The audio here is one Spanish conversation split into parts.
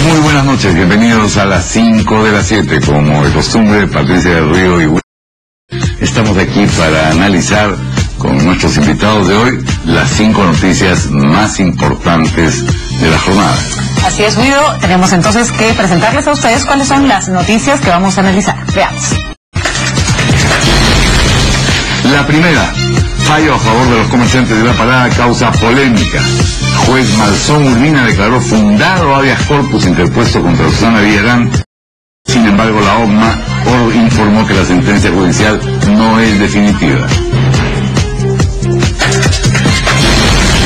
Muy buenas noches, bienvenidos a las 5 de las 7, como de costumbre, Patricia del Río y Will. Estamos aquí para analizar con nuestros invitados de hoy las 5 noticias más importantes de la jornada. Así es, Guido. Tenemos entonces que presentarles a ustedes cuáles son las noticias que vamos a analizar. Veamos. La primera, fallo a favor de los comerciantes de La Parada causa polémica. Juez Malzón Urbina declaró fundado habeas corpus interpuesto contra Susana Villarán. Sin embargo, la OMA informó que la sentencia judicial no es definitiva.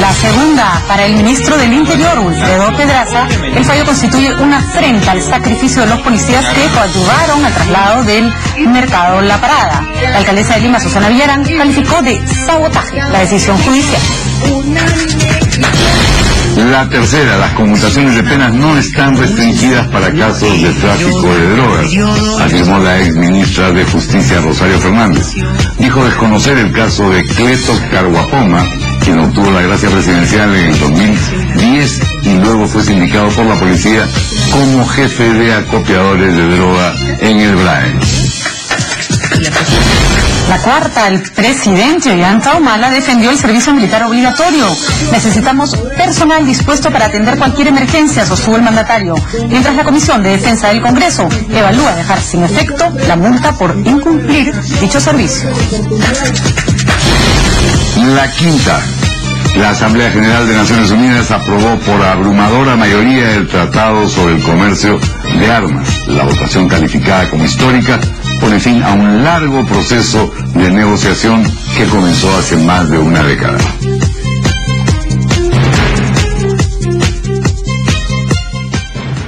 La segunda, para el ministro del Interior, Wilfredo Pedraza, el fallo constituye una afrenta al sacrificio de los policías que coadyuvaron al traslado del mercado La Parada. La alcaldesa de Lima, Susana Villarán, calificó de sabotaje la decisión judicial. La tercera, las conmutaciones de penas no están restringidas para casos de tráfico de drogas, afirmó la ex ministra de Justicia, Rosario Fernández. Dijo desconocer el caso de Cleto Carguapoma, quien obtuvo la gracia presidencial en el 2010 y luego fue sindicado por la policía como jefe de acopiadores de droga en el BRAE. La cuarta, el presidente Ollanta Humala defendió el servicio militar obligatorio. Necesitamos personal dispuesto para atender cualquier emergencia, sostuvo el mandatario, mientras la Comisión de Defensa del Congreso evalúa dejar sin efecto la multa por incumplir dicho servicio. La quinta, la Asamblea General de Naciones Unidas aprobó por abrumadora mayoría el Tratado sobre el Comercio de Armas. La votación, calificada como histórica, pone fin a un largo proceso de negociación que comenzó hace más de una década.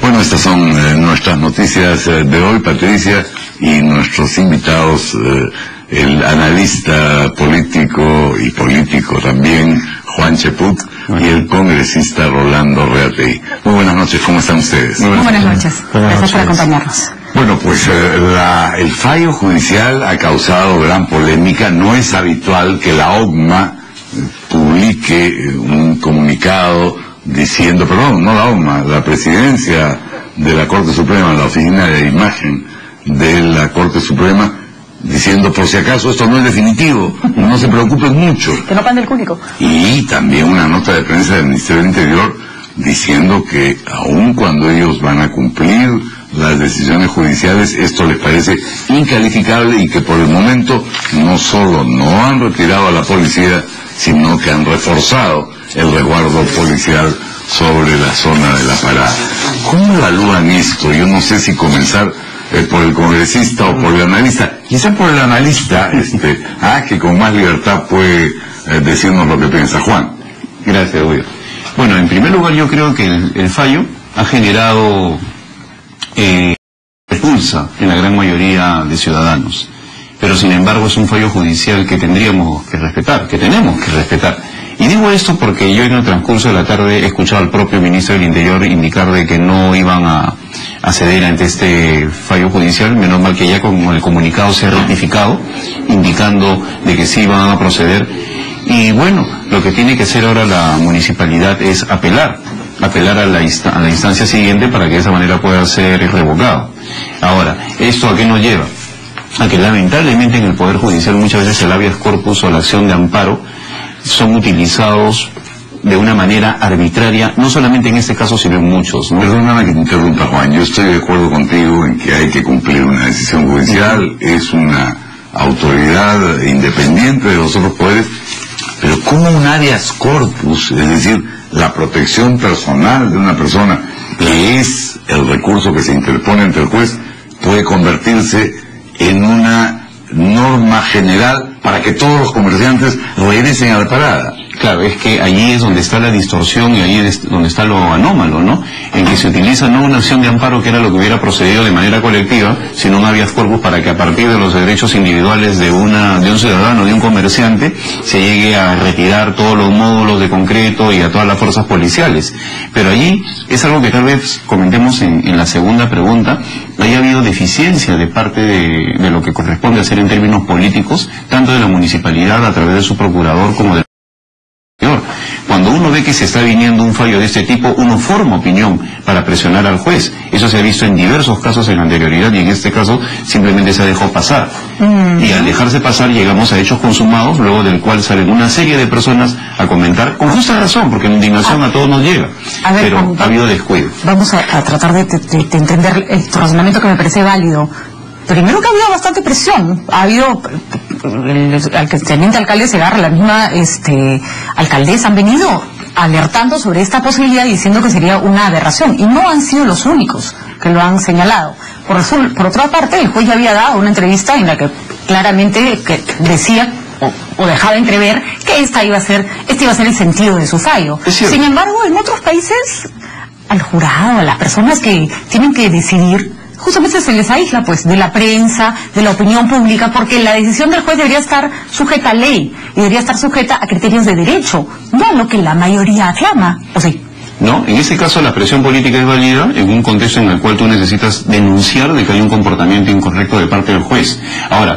Bueno, estas son nuestras noticias de hoy, Patricia, y nuestros invitados, el analista político y político también, Juan Cheput, y el congresista Rolando Reatey. Muy buenas noches, ¿cómo están ustedes? Muy buenas noches. Gracias por acompañarnos. Bueno, pues el fallo judicial ha causado gran polémica. No es habitual que la OMA publique un comunicado diciendo, perdón, no la OMA, la presidencia de la Corte Suprema, la oficina de imagen de la Corte Suprema, diciendo, por si acaso esto no es definitivo, no se preocupen mucho. Que no pande el cúnico. Y también una nota de prensa del Ministerio del Interior diciendo que aun cuando ellos van a cumplir las decisiones judiciales, esto les parece incalificable y que por el momento no solo no han retirado a la policía, sino que han reforzado el resguardo policial sobre la zona de La Parada. ¿Cómo evalúan esto? Yo no sé si comenzar por el congresista o por el analista. Quizá por el analista, que con más libertad puede decirnos lo que piensa. Juan. Gracias, Guido. Bueno, en primer lugar yo creo que el fallo ha generado repulsa en la gran mayoría de ciudadanos, pero sin embargo es un fallo judicial que tendríamos que respetar, que tenemos que respetar. Y digo esto porque yo en el transcurso de la tarde he escuchado al propio ministro del Interior indicar de que no iban a ceder ante este fallo judicial. Menos mal que ya con el comunicado se ha rectificado, indicando de que sí van a proceder. Y bueno, lo que tiene que hacer ahora la municipalidad es apelar a la instancia siguiente para que de esa manera pueda ser revocado. Ahora, ¿esto a qué nos lleva? A que lamentablemente en el Poder Judicial muchas veces el habeas corpus o la acción de amparo son utilizados de una manera arbitraria, no solamente en este caso, sino en muchos, ¿no? Perdóname que te interrumpa, Juan, yo estoy de acuerdo contigo en que hay que cumplir una decisión judicial, es una autoridad independiente de los otros poderes, pero ¿cómo un habeas corpus, es decir, la protección personal de una persona, que es el recurso que se interpone ante el juez, puede convertirse en una norma general para que todos los comerciantes regresen a La Parada? Claro, es que allí es donde está la distorsión y allí es donde está lo anómalo, ¿no? En que se utiliza no una acción de amparo, que era lo que hubiera procedido de manera colectiva, sino un habeas corpus para que a partir de los derechos individuales de un ciudadano, de un comerciante, se llegue a retirar todos los módulos de concreto y a todas las fuerzas policiales. Pero allí es algo que tal vez comentemos en la segunda pregunta. Haya habido deficiencia de parte de lo que corresponde hacer en términos políticos, tanto de la municipalidad a través de su procurador como de cuando cuando uno ve que se está viniendo un fallo de este tipo, uno forma opinión para presionar al juez. Eso se ha visto en diversos casos en la anterioridad, y en este caso simplemente se dejó pasar. Y al dejarse pasar llegamos a hechos consumados, luego del cual salen una serie de personas a comentar, con justa razón, porque la indignación a todos nos llega. Pero ha habido descuido. Vamos a tratar de entender el razonamiento que me parece válido. Primero que ha habido bastante presión, ha habido, al teniente alcalde Segarra, la misma alcaldesa, han venido alertando sobre esta posibilidad y diciendo que sería una aberración, y no han sido los únicos que lo han señalado. Por otra parte, el juez ya había dado una entrevista en la que claramente decía o dejaba entrever que este iba a ser el sentido de su fallo. Sin embargo, en otros países, al jurado, a las personas que tienen que decidir, justamente se les aísla pues de la prensa, de la opinión pública, porque la decisión del juez debería estar sujeta a ley y debería estar sujeta a criterios de derecho, no a lo que la mayoría aclama, ¿o sí? No, en ese caso la presión política es válida en un contexto en el cual tú necesitas denunciar de que hay un comportamiento incorrecto de parte del juez. Ahora,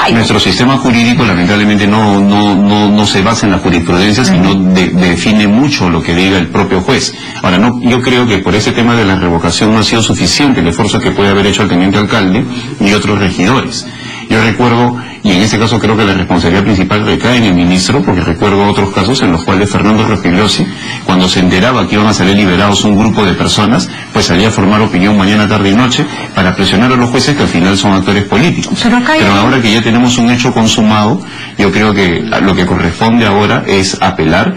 nuestro sistema jurídico lamentablemente no se basa en la jurisprudencia, sino define mucho lo que diga el propio juez. Ahora, yo creo que por ese tema de la revocación no ha sido suficiente el esfuerzo que puede haber hecho el teniente alcalde y otros regidores. Yo recuerdo, y en este caso creo que la responsabilidad principal recae en el ministro, porque recuerdo otros casos en los cuales Fernando Rospigliosi, cuando se enteraba que iban a salir liberados un grupo de personas, pues salía a formar opinión mañana, tarde y noche para presionar a los jueces, que al final son actores políticos. Pero ahora que ya tenemos un hecho consumado, yo creo que lo que corresponde ahora es apelar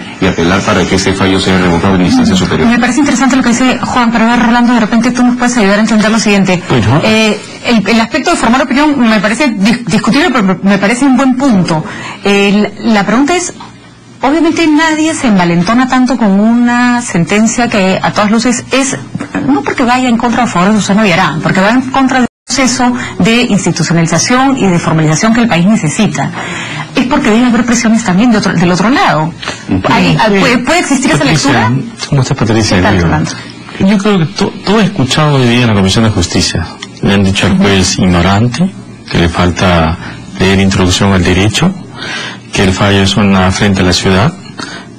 para que ese fallo sea revocado en instancia superior. Me parece interesante lo que dice Juan, pero a ver, Rolando, de repente tú nos puedes ayudar a entender lo siguiente. El aspecto de formar opinión me parece discutible, pero me parece un buen punto. La pregunta es, obviamente nadie se envalentona tanto con una sentencia que a todas luces es, no porque vaya en contra o a favor de Susana Villarán, porque va en contra del proceso de institucionalización y de formalización que el país necesita. Es porque debe haber presiones también del otro lado. ¿Puede existir esa lectura? ¿Cómo estás, Patricia? Yo creo que todo he escuchado hoy día en la Comisión de Justicia. Le han dicho al juez ignorante, que le falta leer introducción al derecho, que el fallo es una afrenta a la ciudad,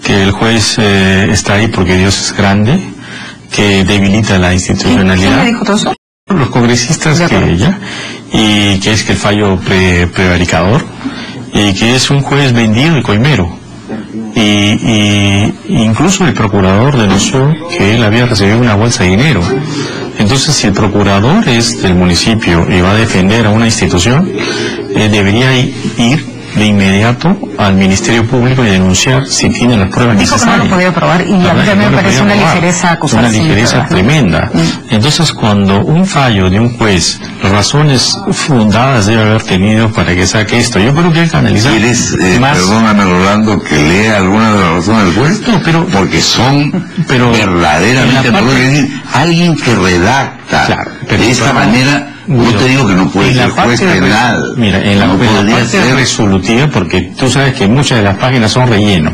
que el juez está ahí porque Dios es grande, que debilita la institucionalidad. ¿Quién le dijo todo eso? Los congresistas que ella, y que es que el fallo prevaricador, y que es un juez vendido y coimero. Y incluso el procurador denunció que él había recibido una bolsa de dinero. Entonces, si el procurador es del municipio y va a defender a una institución, debería ir de inmediato al Ministerio Público y denunciar si tiene las pruebas necesarias. Dijo que no lo podía probar, y a mí también me parece una ligereza acusada. Una ligereza tremenda. Entonces, cuando un fallo de un juez, razones fundadas debe haber tenido para que saque esto, yo creo que hay que analizar. ¿Quieres, perdóname, Rolando, que lea alguna de las razones del juez? No, porque son verdaderamente, alguien que redacta de esta manera. No te digo que no puede ser juez penal. Mira, en la parte resolutiva, porque tú sabes que muchas de las páginas son relleno,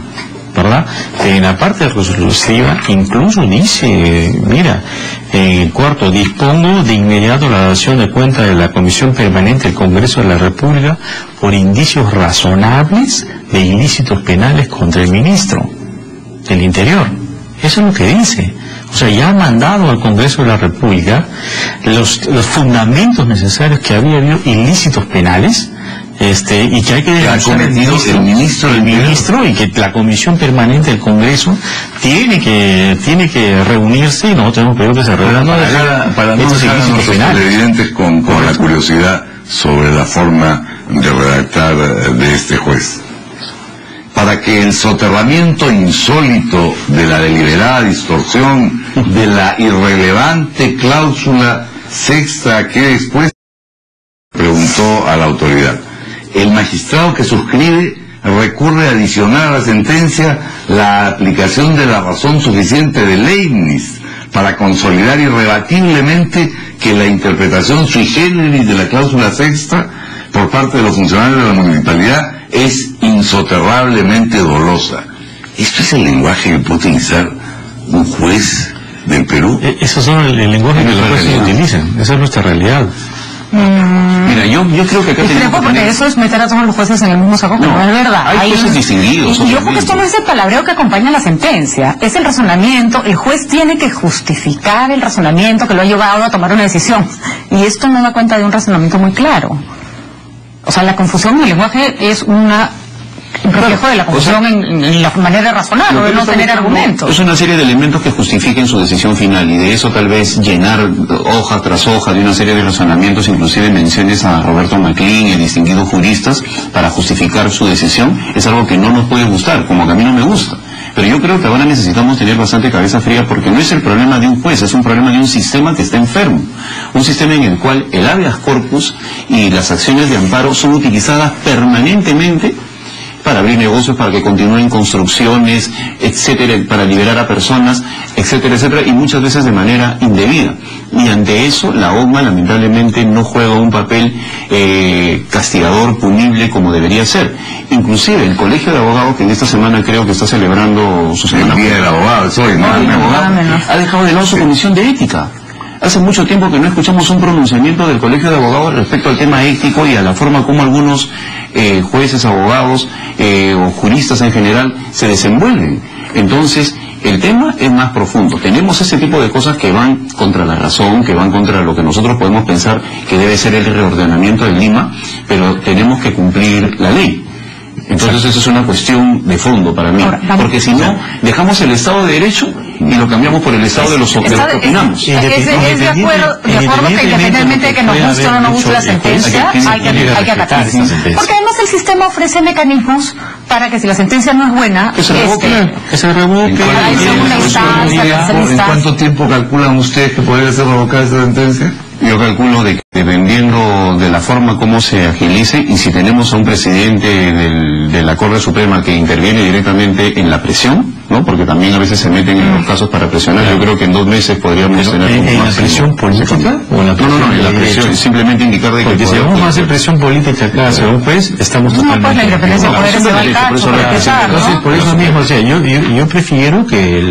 ¿verdad? En la parte resolutiva incluso dice, mira, en el cuarto, dispongo de inmediato la dación de cuenta de la Comisión Permanente del Congreso de la República por indicios razonables de ilícitos penales contra el ministro del Interior. Eso es lo que dice. O sea, ya ha mandado al Congreso de la República los fundamentos necesarios que había habido ilícitos penales, y que hay que denunciar el ministro, y que la Comisión Permanente del Congreso tiene que reunirse, y nosotros tenemos pedido que se reúnan para no dejar a nuestros televidentes con la curiosidad sobre la forma de redactar de este juez. Para que el soterramiento insólito de la deliberada distorsión de la irrelevante cláusula sexta quede expuesta, preguntó a la autoridad. El magistrado que suscribe recurre a adicionar a la sentencia la aplicación de la razón suficiente de Leibniz para consolidar irrebatiblemente que la interpretación sui generis de la cláusula sexta por parte de los funcionarios de la municipalidad es insoterrablemente dolosa. ¿Esto es el lenguaje que puede utilizar un juez del Perú? Esos son el lenguaje que los jueces utilizan. Esa es nuestra realidad. Mira, yo creo que acá tenemos porque eso es meter a todos los jueces en el mismo saco, no es verdad. Hay jueces distinguidos. Y yo creo que esto no es el palabreo que acompaña la sentencia, es el razonamiento. El juez tiene que justificar el razonamiento que lo ha llevado a tomar una decisión. Y esto no da cuenta de un razonamiento muy claro. O sea, la confusión en el lenguaje es un reflejo de la confusión en la manera de razonar o de no tener argumentos. Es una serie de elementos que justifiquen su decisión final, y de eso tal vez llenar hoja tras hoja de una serie de razonamientos, inclusive menciones a Roberto Maclean y a distinguidos juristas para justificar su decisión, es algo que no nos puede gustar, como que a mí no me gusta. Pero yo creo que ahora necesitamos tener bastante cabeza fría, porque no es el problema de un juez, es un problema de un sistema que está enfermo. Un sistema en el cual el habeas corpus y las acciones de amparo son utilizadas permanentemente para abrir negocios, para que continúen construcciones, etcétera, para liberar a personas, etcétera, etcétera, y muchas veces de manera indebida. Y ante eso, la OMA lamentablemente no juega un papel castigador, punible, como debería ser. Inclusive el Colegio de Abogados, que en esta semana creo que está celebrando su semana... El Día del Abogado, ha dejado de lado su comisión de ética. Hace mucho tiempo que no escuchamos un pronunciamiento del Colegio de Abogados respecto al tema ético y a la forma como algunos jueces, abogados o juristas en general se desenvuelven. Entonces, el tema es más profundo. Tenemos ese tipo de cosas que van contra la razón, que van contra lo que nosotros podemos pensar que debe ser el reordenamiento de Lima, pero tenemos que cumplir la ley. Entonces eso es una cuestión de fondo para mí, porque si no, dejamos el Estado de Derecho y lo cambiamos por el Estado de lo que opinamos. Es de acuerdo que independientemente de que nos guste o no nos guste la sentencia, hay que acatarse. Porque además el sistema ofrece mecanismos para que si la sentencia no es buena, que se revoque. ¿En cuánto tiempo calculan ustedes que podría ser revocada esta sentencia? Yo calculo de que dependiendo de la forma como se agilice, y si tenemos a un presidente de la Corte Suprema que interviene directamente en la presión, ¿no? Porque también a veces se meten en los casos para presionar. Yo creo que en 2 meses podríamos tener ¿En la presión política o en la presión? No, en la presión, simplemente indicar de que... Porque si vamos a hacer presión política acá hacia un juez, estamos totalmente... No, pues la independencia de poderes se va al cacho, entonces, por eso mismo, o sea, yo prefiero que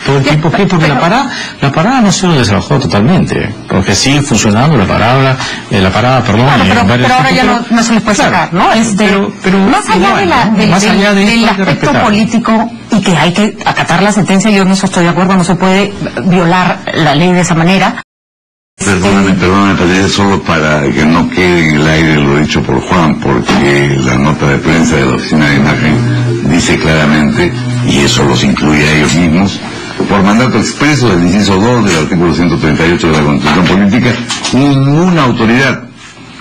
todo el tiempo... Porque la parada no se lo desalojó totalmente, porque sigue funcionando la parada, pero ahora ya no se les puede sacar, ¿no? Pero más allá del aspecto político, y que hay que acatar la sentencia, yo no estoy de acuerdo, no se puede violar la ley de esa manera. Perdóname, Patricia, solo para que no quede en el aire lo dicho por Juan, porque la nota de prensa de la Oficina de Imagen dice claramente, y eso los incluye a ellos mismos, por mandato expreso del inciso 2 del artículo 138 de la Constitución Política, ninguna autoridad,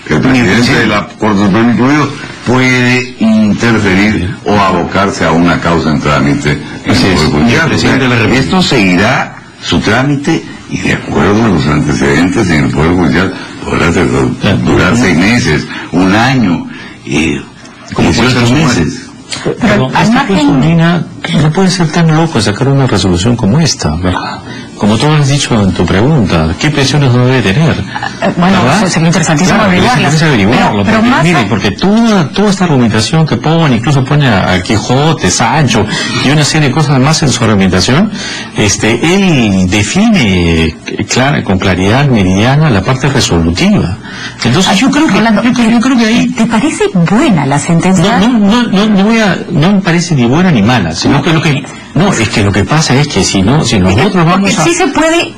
que el presidente de la Corte Suprema incluido, puede interferir o abocarse a una causa en trámite en el Poder Judicial. Esto seguirá su trámite y de acuerdo a los antecedentes en el Poder Judicial podrá durar 6 meses, 1 año, 18 meses. Pero esta persona no puede ser tan loco sacar una resolución como esta, ¿verdad? Como tú has dicho en tu pregunta, ¿qué presiones no debe tener? Bueno, sería interesantísimo averiguarlo. Porque toda esta argumentación que incluso pone a Quijote, Sancho y una serie de cosas más en su argumentación, él define con claridad meridiana la parte resolutiva. Entonces yo creo que ahí... ¿Te parece buena la sentencia? No me parece ni buena ni mala, sino que lo que pasa es que si nosotros vamos a... sí se puede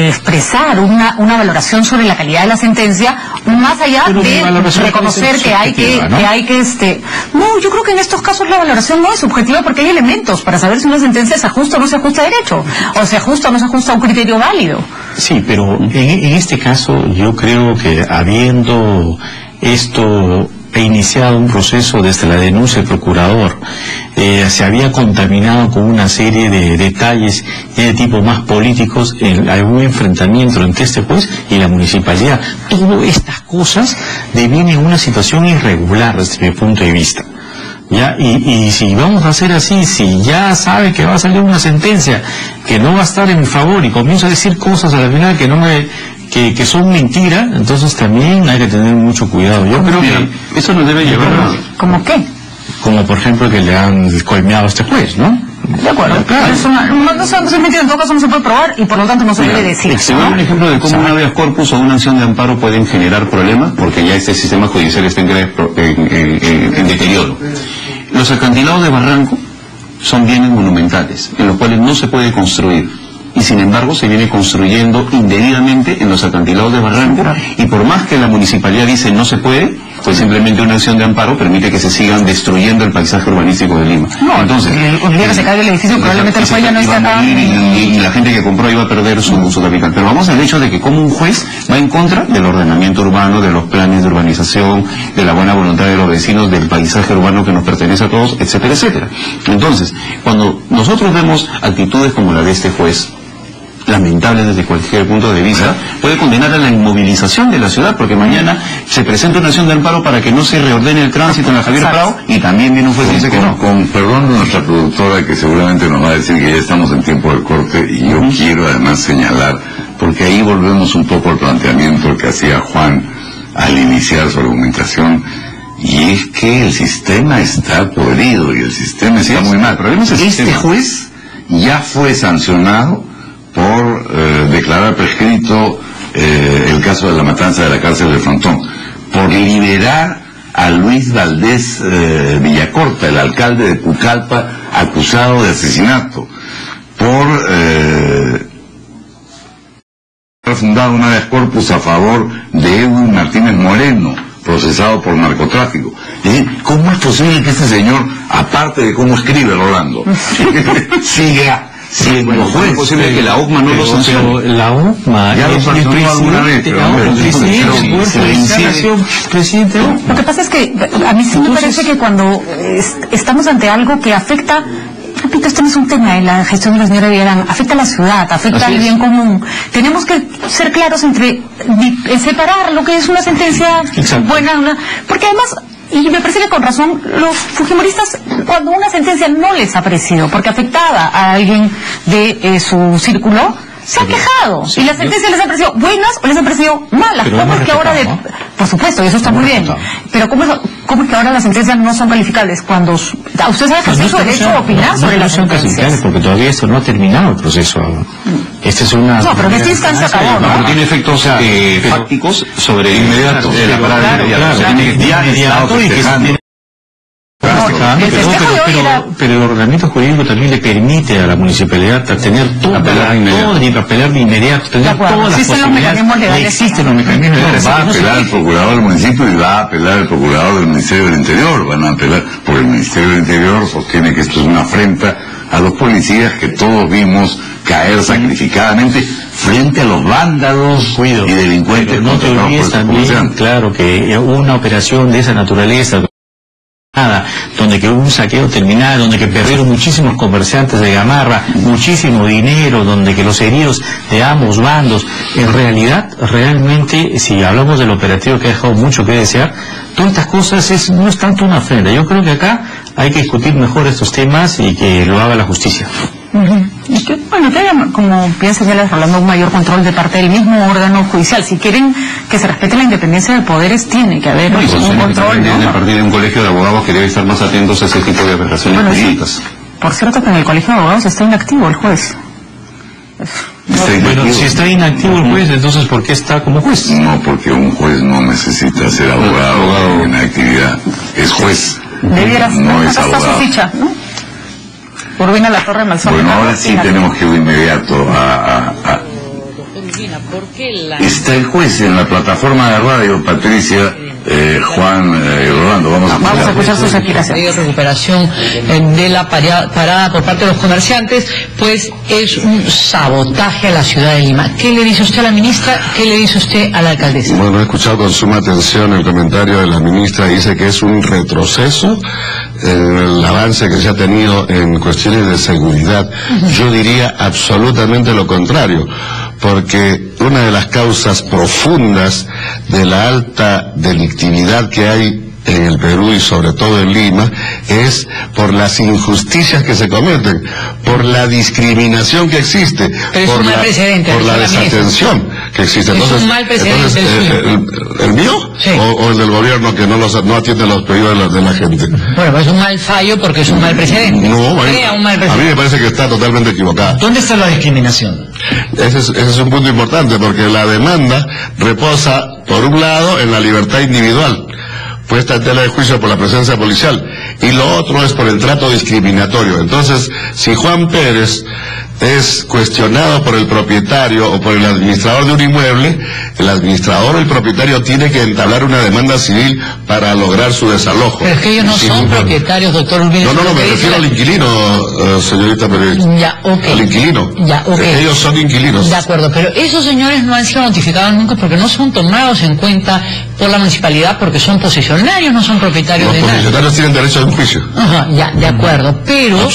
expresar una valoración sobre la calidad de la sentencia, más allá de reconocer que hay que... No, yo creo que en estos casos la valoración no es subjetiva, porque hay elementos para saber si una sentencia se ajusta o no se ajusta a derecho, o se ajusta o no se ajusta a un criterio válido. Sí, pero en este caso yo creo que habiendo esto... iniciado un proceso desde la denuncia del procurador, se había contaminado con una serie de detalles de tipo más políticos en algún enfrentamiento entre este juez y la municipalidad. Todas estas cosas devienen una situación irregular desde mi punto de vista. ¿Ya? Y si vamos a hacer así, si ya sabe que va a salir una sentencia que no va a estar en mi favor y comienza a decir cosas al final que son mentiras, entonces también hay que tener mucho cuidado. Yo creo que eso nos debe llevar a... ¿Cómo qué? Como por ejemplo que le han colmeado a este juez, ¿no? De acuerdo, claro. No se ha metido, en todo caso no se puede probar y por lo tanto no se debe decir. Se da un ejemplo de cómo un habeas corpus o una acción de amparo pueden generar problemas, porque ya este sistema judicial está en deterioro. Los acantilados de barranco son bienes monumentales, en los cuales no se puede construir. Y sin embargo se viene construyendo indebidamente en los acantilados de barranco, y por más que la municipalidad dice no se puede, pues simplemente una acción de amparo permite que se sigan destruyendo el paisaje urbanístico de Lima. No, entonces, un día que se caiga el edificio, probablemente el juez ya no esté acá. Y la gente que compró iba a perder su capital. Pero vamos al hecho de que como un juez va en contra del ordenamiento urbano, de los planes de urbanización, de la buena voluntad de los vecinos, del paisaje urbano que nos pertenece a todos, etcétera, etcétera. Entonces, cuando nosotros vemos actitudes como la de este juez, lamentable desde cualquier punto de vista, puede condenar a la inmovilización de la ciudad, porque mañana se presenta una acción de amparo para que no se reordene el tránsito en la Javier Prado, y también viene un juez y dice que no. Con perdón de nuestra productora, que seguramente nos va a decir que ya estamos en tiempo del corte, y yo quiero además señalar, porque ahí volvemos un poco al planteamiento que hacía Juan al iniciar su argumentación, y es que el sistema está podrido y el sistema está muy mal. Pero este juez ya fue sancionado por declarar prescrito el caso de la matanza de la cárcel de Frontón, por liberar a Luis Valdés Villacorta, el alcalde de Pucallpa, acusado de asesinato, por haber fundado un habeas corpus a favor de Edwin Martínez Moreno, procesado por narcotráfico. Es decir, ¿cómo es posible que este señor, aparte de cómo escribe Rolando, siga? Sí, bueno, es posible que la OCMA no lo sancione. La OCMA ya lo sancionó alguna vez, presidente. Lo que pasa es que a mí sí me parece que cuando estamos ante algo que afecta, repito, este no es un tema de la gestión de la señora Villarán, afecta a la ciudad, afecta al bien común. Tenemos que ser claros entre separar lo que es una sentencia buena, porque además, y me parece que con razón, los fujimoristas, cuando una sentencia no les ha parecido, porque afectaba a alguien de su círculo, se han quejado. Y las sentencias les han parecido buenas o les han parecido malas. ¿Cómo es que ahora por supuesto, y eso está muy bien. Pero ¿cómo es que ahora las sentencias no son calificables? Cuando usted sabe que es su derecho a opinar sobre las sentencias. Porque todavía esto no ha terminado el proceso. Esta es una... No, pero en esta instancia acabó, ¿no? Pero tiene efectos fácticos sobre inmediatos. Pero el ordenamiento jurídico también le permite a la municipalidad tener apelar de inmediato, tener todas las posibilidades. Existen los mecanismos legales. Va a apelar el procurador del municipio y va a apelar el procurador del Ministerio del Interior. Van a apelar, porque el Ministerio del Interior sostiene que esto es una afrenta a los policías que todos vimos caer sacrificadamente frente a los vándalos y delincuentes. Pero no te olvides también, claro, que una operación de esa naturaleza, donde que hubo un saqueo terminal, donde que perdieron muchísimos comerciantes de Gamarra, muchísimo dinero, donde que los heridos de ambos bandos, en realidad, realmente, si hablamos del operativo que ha dejado mucho que desear, todas estas cosas no es tanto una ofrenda. Yo creo que acá hay que discutir mejor estos temas y que lo haga la justicia. Y que, bueno, que haya, como bien señala Rolando, un mayor control de parte del mismo órgano judicial. Si quieren que se respete la independencia de poderes, tiene que haber un control, ¿no? A partir de un colegio de abogados que debe estar más atentos a ese tipo de aberraciones jurídicas. Sí. Por cierto, que en el colegio de abogados está inactivo el juez. Bueno, si está inactivo el juez, entonces ¿por qué está como juez? No, porque un juez no necesita ser abogado en actividad. Es juez. Debiera no es hasta abogado. Su ficha, ¿no? Urbina La Torre Malzón. Bueno, ahora sí tenemos que ir inmediato Está el juez en la plataforma de radio, Patricia, Juan Rolando. Vamos a escuchar sus explicaciones. Recuperación de la parada por parte de los comerciantes, pues es un sabotaje a la ciudad de Lima. ¿Qué le dice usted a la ministra? ¿Qué le dice usted a la alcaldesa? Bueno, he escuchado con suma atención el comentario de la ministra. Dice que es un retroceso en el avance que se ha tenido en cuestiones de seguridad. Yo diría absolutamente lo contrario, porque una de las causas profundas de la alta delictividad que hay en el Perú y sobre todo en Lima es por las injusticias que se cometen, por la discriminación que existe, pero por es un mal precedente, por la desatención que existe. Entonces, es un mal precedente. ¿El mío? Sí. O el del gobierno que no atiende los pedidos de la gente? Bueno, pues es un mal fallo porque es un mal precedente. No, crea un mal a mí precedente. me parece que está totalmente equivocada. ¿Dónde está la discriminación? Ese es un punto importante, porque la demanda reposa, por un lado, en la libertad individual, puesta en tela de juicio por la presencia policial, y lo otro es por el trato discriminatorio. Entonces, si Juan Pérez es cuestionado por el propietario o por el administrador de un inmueble, el administrador o el propietario tiene que entablar una demanda civil para lograr su desalojo. Pero es que ellos no son propietarios, doctor Urbina. No, me refiero al inquilino, señorita periodista. Ya, ok. Al inquilino. Ya, ok. Ellos son inquilinos. De acuerdo, pero esos señores no han sido notificados nunca porque no son tomados en cuenta por la municipalidad porque son posesionarios, no son propietarios Los de nada. posesionarios tienen derecho a un juicio. Ajá, ya, de acuerdo, pero,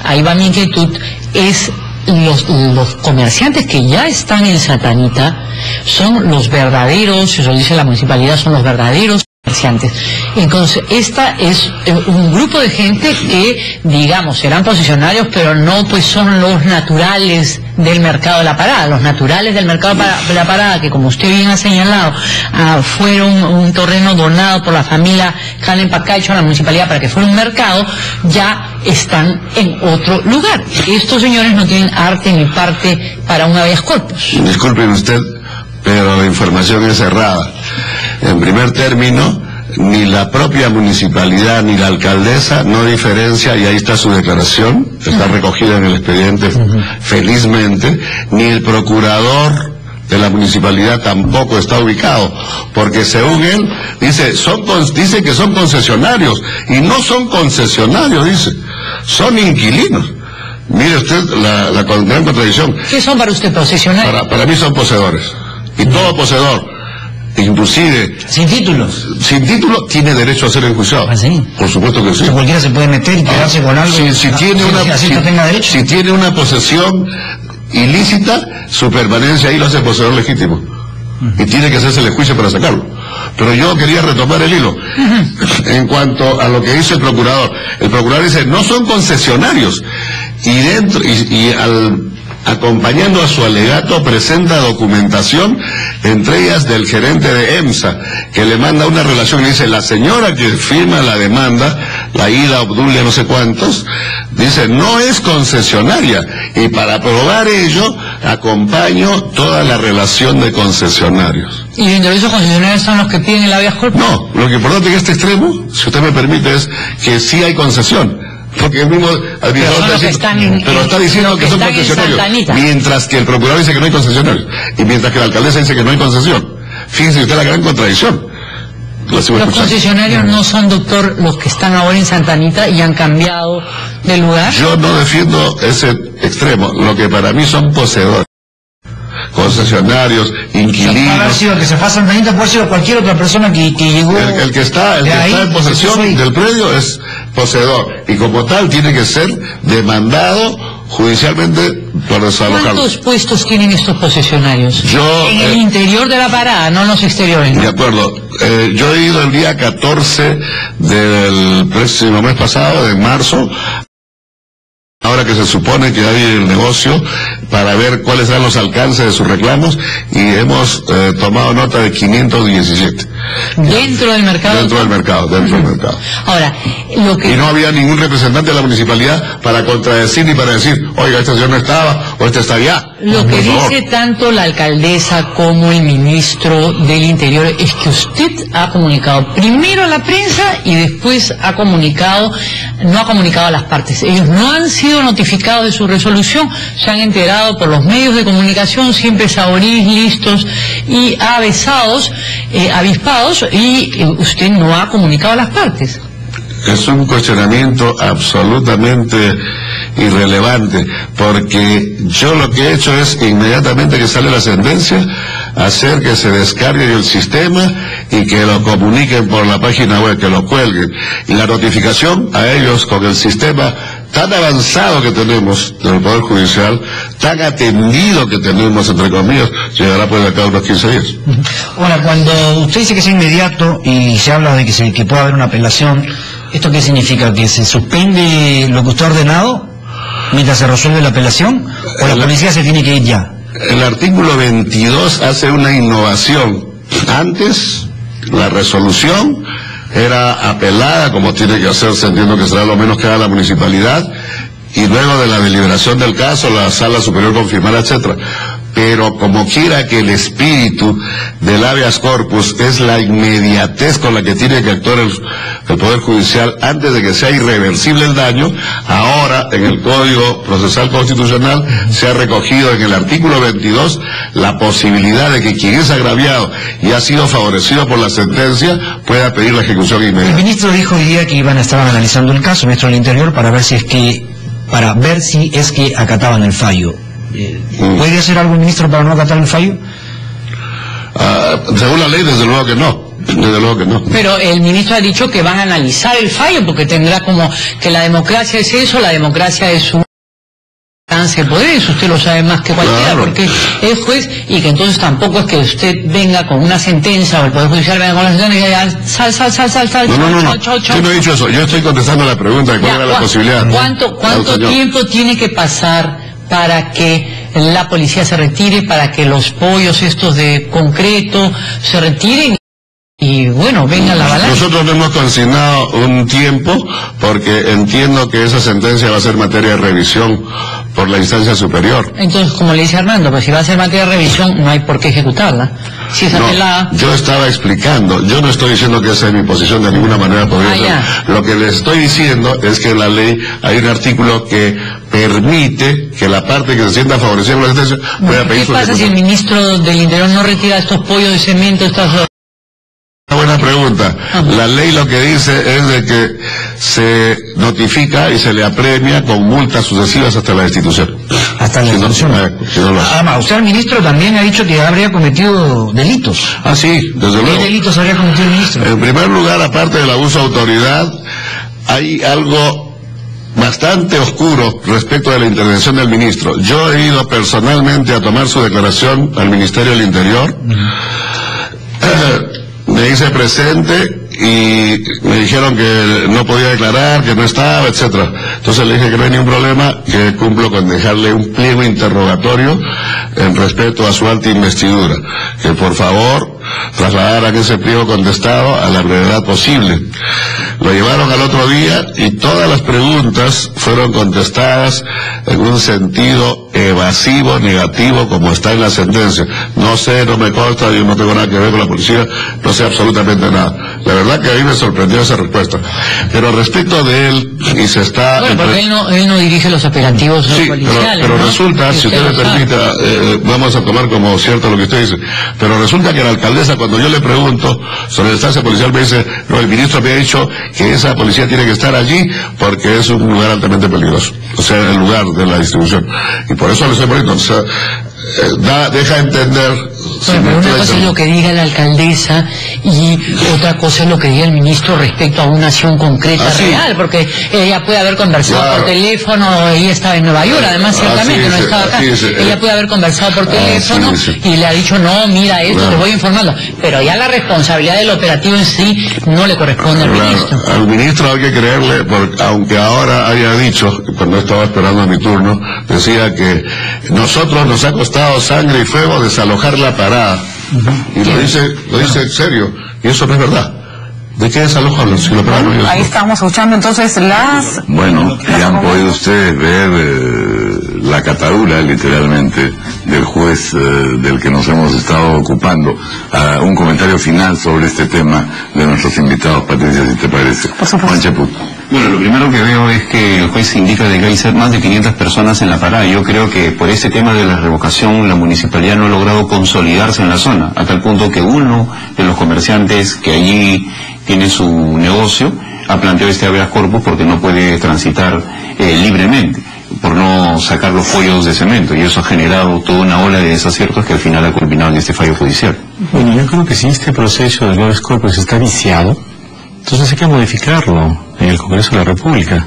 ahí va mi inquietud, es los comerciantes que ya están en Santanita son los verdaderos, eso dice la municipalidad, son los verdaderos comerciantes. Entonces, esta es un grupo de gente que, digamos, serán posicionarios, pero no pues son los naturales del mercado de la parada. Los naturales del mercado de la parada, que como usted bien ha señalado, fueron un terreno donado por la familia Calen Pacaicho a la municipalidad para que fuera un mercado, ya están en otro lugar. Estos señores no tienen arte ni parte para un habeas corpus. Disculpen usted, pero la información es errada. En primer término, ni la propia municipalidad ni la alcaldesa no diferencia, y ahí está su declaración, está recogida en el expediente felizmente, ni el procurador de la municipalidad tampoco está ubicado, porque según él dice que son concesionarios, y no son concesionarios, dice, son inquilinos. Mire usted la gran contradicción. ¿Qué son para usted posesionarios? Para mí son poseedores, y todo poseedor, inclusive Sin títulos. sin título, tiene derecho a ser enjuiciado. ¿Ah, sí? Por supuesto que sí. O sea, cualquiera se puede meter y quedarse con algo. Si tenga derecho. si tiene una posesión ilícita, su permanencia ahí lo hace poseedor legítimo. Y tiene que hacerse el juicio para sacarlo. Pero yo quería retomar el hilo. En cuanto a lo que dice el procurador dice, no son concesionarios. Y acompañando a su alegato presenta documentación, entre ellas del gerente de EMSA, que le manda una relación y dice, la señora que firma la demanda, la Ida Obdulia no sé cuántos, dice, no es concesionaria, y para probar ello, acompaño toda la relación de concesionarios. ¿Y dentro de esos concesionarios son los que piden el habeas corpus? No, lo que importante en este extremo, si usted me permite, es que sí hay concesión. Porque el mismo administrador está diciendo que son concesionarios, mientras que el procurador dice que no hay concesionarios, y mientras que la alcaldesa dice que no hay concesión. Fíjense usted la gran contradicción. Los concesionarios no son, doctor, los que están ahora en Santanita y han cambiado de lugar. Yo no defiendo ese extremo, lo que para mí son poseedores. Concesionarios, inquilinos. Puede haber sido que se pasa Santanita, puede ser cualquier otra persona que llegó. El que está en posesión del predio es poseedor, y como tal tiene que ser demandado judicialmente para desalojarlo. ¿Cuántos puestos tienen estos posesionarios? En el interior de la parada, no en los exteriores. De acuerdo. Yo he ido el día 14 del próximo mes pasado, de marzo, ahora que se supone que hay el negocio, para ver cuáles serán los alcances de sus reclamos, y hemos tomado nota de 517. ¿Dentro del mercado? Dentro del mercado. Ahora, Y no había ningún representante de la municipalidad para contradecir ni para decir, oiga, este señor no estaba, o este está allá. Lo que dice tanto la alcaldesa como el ministro del Interior es que usted ha comunicado primero a la prensa y después no ha comunicado a las partes. Ellos no han sido notificados de su resolución, se han enterado por los medios de comunicación, siempre saborís, listos y avisados, y usted no ha comunicado a las partes. Es un cuestionamiento absolutamente irrelevante, porque yo lo que he hecho es, inmediatamente que sale la sentencia, hacer que se descargue el sistema y que lo comuniquen por la página web, que lo cuelguen. Y la notificación a ellos con el sistema tan avanzado que tenemos del Poder Judicial, tan atendido que tenemos, entre comillas, llegará pues de acá a unos 15 días. Ahora, cuando usted dice que es inmediato y se habla de que puede haber una apelación, ¿esto qué significa? ¿Que se suspende lo que usted ha ordenado mientras se resuelve la apelación? ¿O la policía se tiene que ir ya? El artículo 22 hace una innovación. Antes, la resolución era apelada, como tiene que hacerse, entiendo que será lo menos que haga la municipalidad, y luego de la deliberación del caso, la sala superior confirmará, etcétera. Pero como quiera que el espíritu del habeas corpus es la inmediatez con la que tiene que actuar el Poder Judicial antes de que sea irreversible el daño, ahora en el Código Procesal Constitucional se ha recogido en el artículo 22 la posibilidad de que quien es agraviado y ha sido favorecido por la sentencia pueda pedir la ejecución inmediata. El ministro dijo hoy día que estaban analizando el caso, el ministro del Interior, para ver si es que acataban el fallo. ¿Puede hacer algo el ministro para no acatar el fallo? Según la ley, desde luego que no. Desde luego que no. Pero el ministro ha dicho que van a analizar el fallo, porque tendrá como que la democracia es eso, la democracia es un alcance de poderes, usted lo sabe más que cualquiera, claro, porque es juez, y que entonces tampoco es que usted venga con una sentencia, o el Poder Judicial venga con una sentencia y diga, sal, no. Yo no he dicho eso, yo estoy contestando la pregunta de cuál era la posibilidad. ¿Cuánto tiempo tiene que pasar para que la policía se retire, para que los pollos estos de concreto se retiren y bueno, venga la balanza? Nosotros no hemos consignado un tiempo porque entiendo que esa sentencia va a ser materia de revisión por la instancia superior. Entonces, como le dice Armando, pues si va a ser materia de revisión no hay por qué ejecutarla. Si es apelada... Yo estaba explicando, yo no estoy diciendo que esa es mi posición, de ninguna manera podría ser. Lo que les estoy diciendo es que en la ley hay un artículo que permite que la parte que se sienta favorecida por la sentencia pueda pedir su ejecución. ¿Qué pasa si el ministro del Interior no retira estos pollos de cemento, estas... Una buena pregunta. La ley lo que dice es de que se notifica y se le apremia con multas sucesivas hasta la destitución. Hasta la destitución. Además, usted al ministro también ha dicho que habría cometido delitos. Ah, sí, desde luego. ¿Qué delitos habría cometido el ministro? En primer lugar, aparte del abuso de autoridad, hay algo bastante oscuro respecto de la intervención del ministro. Yo he ido personalmente a tomar su declaración al Ministerio del Interior. Me hice presente y me dijeron que no podía declarar, que no estaba, etcétera. Entonces le dije que no hay ningún problema, que cumplo con dejarle un pliego interrogatorio en respeto a su alta investidura, que por favor trasladaran ese pliego contestado a la brevedad posible. Lo llevaron al otro día y todas las preguntas fueron contestadas en un sentido evasivo, negativo, como está en la sentencia. No sé, no me consta, yo no tengo nada que ver con la policía, no sé absolutamente nada. La verdad que a mí me sorprendió esa respuesta. Pero respecto de él, y se está... Bueno, porque él no dirige los operativos policiales. Pero ¿no? resulta, si usted me permita, vamos a tomar como cierto lo que usted dice, pero resulta que la alcaldesa, cuando yo le pregunto sobre la instancia policial, me dice, no, el ministro me ha dicho que esa policía tiene que estar allí porque es un lugar altamente peligroso, o sea, el lugar de la distribución. Y por eso le estoy poniendo, o sea, deja entender... Bueno, pero una cosa es lo que diga la alcaldesa y otra cosa es lo que diga el ministro respecto a una acción concreta real, porque ella puede haber conversado por teléfono, ella estaba en Nueva York, además ciertamente no estaba acá, ella puede haber conversado por teléfono y le ha dicho, no, mira esto, te voy informando, pero ya la responsabilidad del operativo en sí no le corresponde al ministro. Al ministro hay que creerle, porque aunque ahora haya dicho, cuando estaba esperando mi turno, decía que nosotros nos ha costado sangre y fuego desalojar la parada. Y lo dice en serio, y eso no es verdad. ¿De qué desalojo hablan? Si ahí estamos escuchando entonces las... Bueno, ya han podido ustedes ver la catadura, literalmente, del juez del que nos hemos estado ocupando. Un comentario final sobre este tema de nuestros invitados, Patricia, si te parece. Por supuesto. Juan Chaput. Bueno, lo primero que veo es que el juez indica de que hay más de 500 personas en la parada. Yo creo que por este tema de la revocación la municipalidad no ha logrado consolidarse en la zona, a tal punto que uno de los comerciantes que allí tiene su negocio ha planteado este habeas corpus porque no puede transitar libremente. por no sacar los pollos de cemento, y eso ha generado toda una ola de desaciertos que al final ha culminado en este fallo judicial. Bueno, yo creo que si este proceso del habeas corpus está viciado, entonces hay que modificarlo en el Congreso de la República.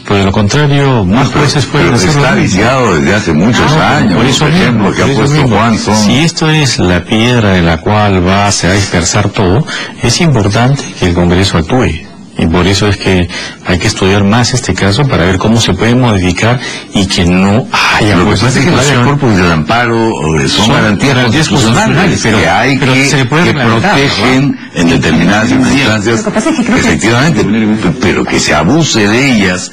Por de lo contrario, más jueces pueden hacerlo. Está viciado desde hace muchos años. Por eso ejemplo, que ha puesto Juan son... Si esto es la piedra de la cual se va a dispersar todo, es importante que el Congreso actúe. Y por eso es que hay que estudiar más este caso para ver cómo se puede modificar y que no haya... Lo que pasa es que los cuerpos del amparo son garantías constitucionales, pero que protegen en determinadas circunstancias, efectivamente, pero que se abuse de ellas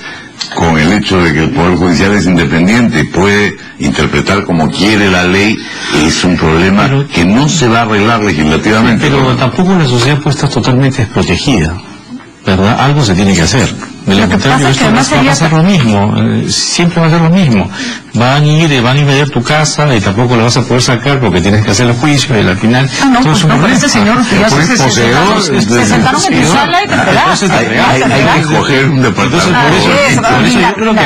con el hecho de que el Poder Judicial es independiente y puede interpretar como quiere la ley, es un problema que no se va a arreglar legislativamente. Pero tampoco la sociedad puede estar totalmente desprotegida, ¿verdad? Algo se tiene que hacer. De lo contrario, esto va a pasar lo mismo, siempre va a ser lo mismo. Van a invadir tu casa y tampoco la vas a poder sacar porque tienes que hacer el juicio y al final... todo es un problema. Este señor se sentaron en tu sala y te pegaste. Hay que coger un departamento. Por eso yo creo que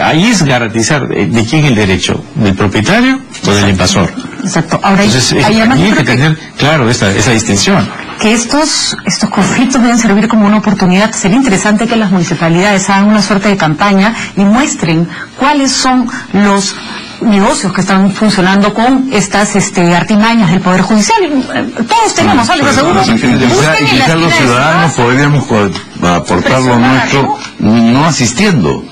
ahí es garantizar de quién es el derecho, del propietario o del invasor. Exacto. Ahora, entonces, hay que tener claro esa distinción. Que estos conflictos deben servir como una oportunidad. Sería interesante que las municipalidades hagan una suerte de campaña y muestren cuáles son los negocios que están funcionando con estas artimañas del Poder Judicial. Todos tenemos algo seguro. Y quizás los ciudadanos podríamos aportar lo nuestro no asistiendo.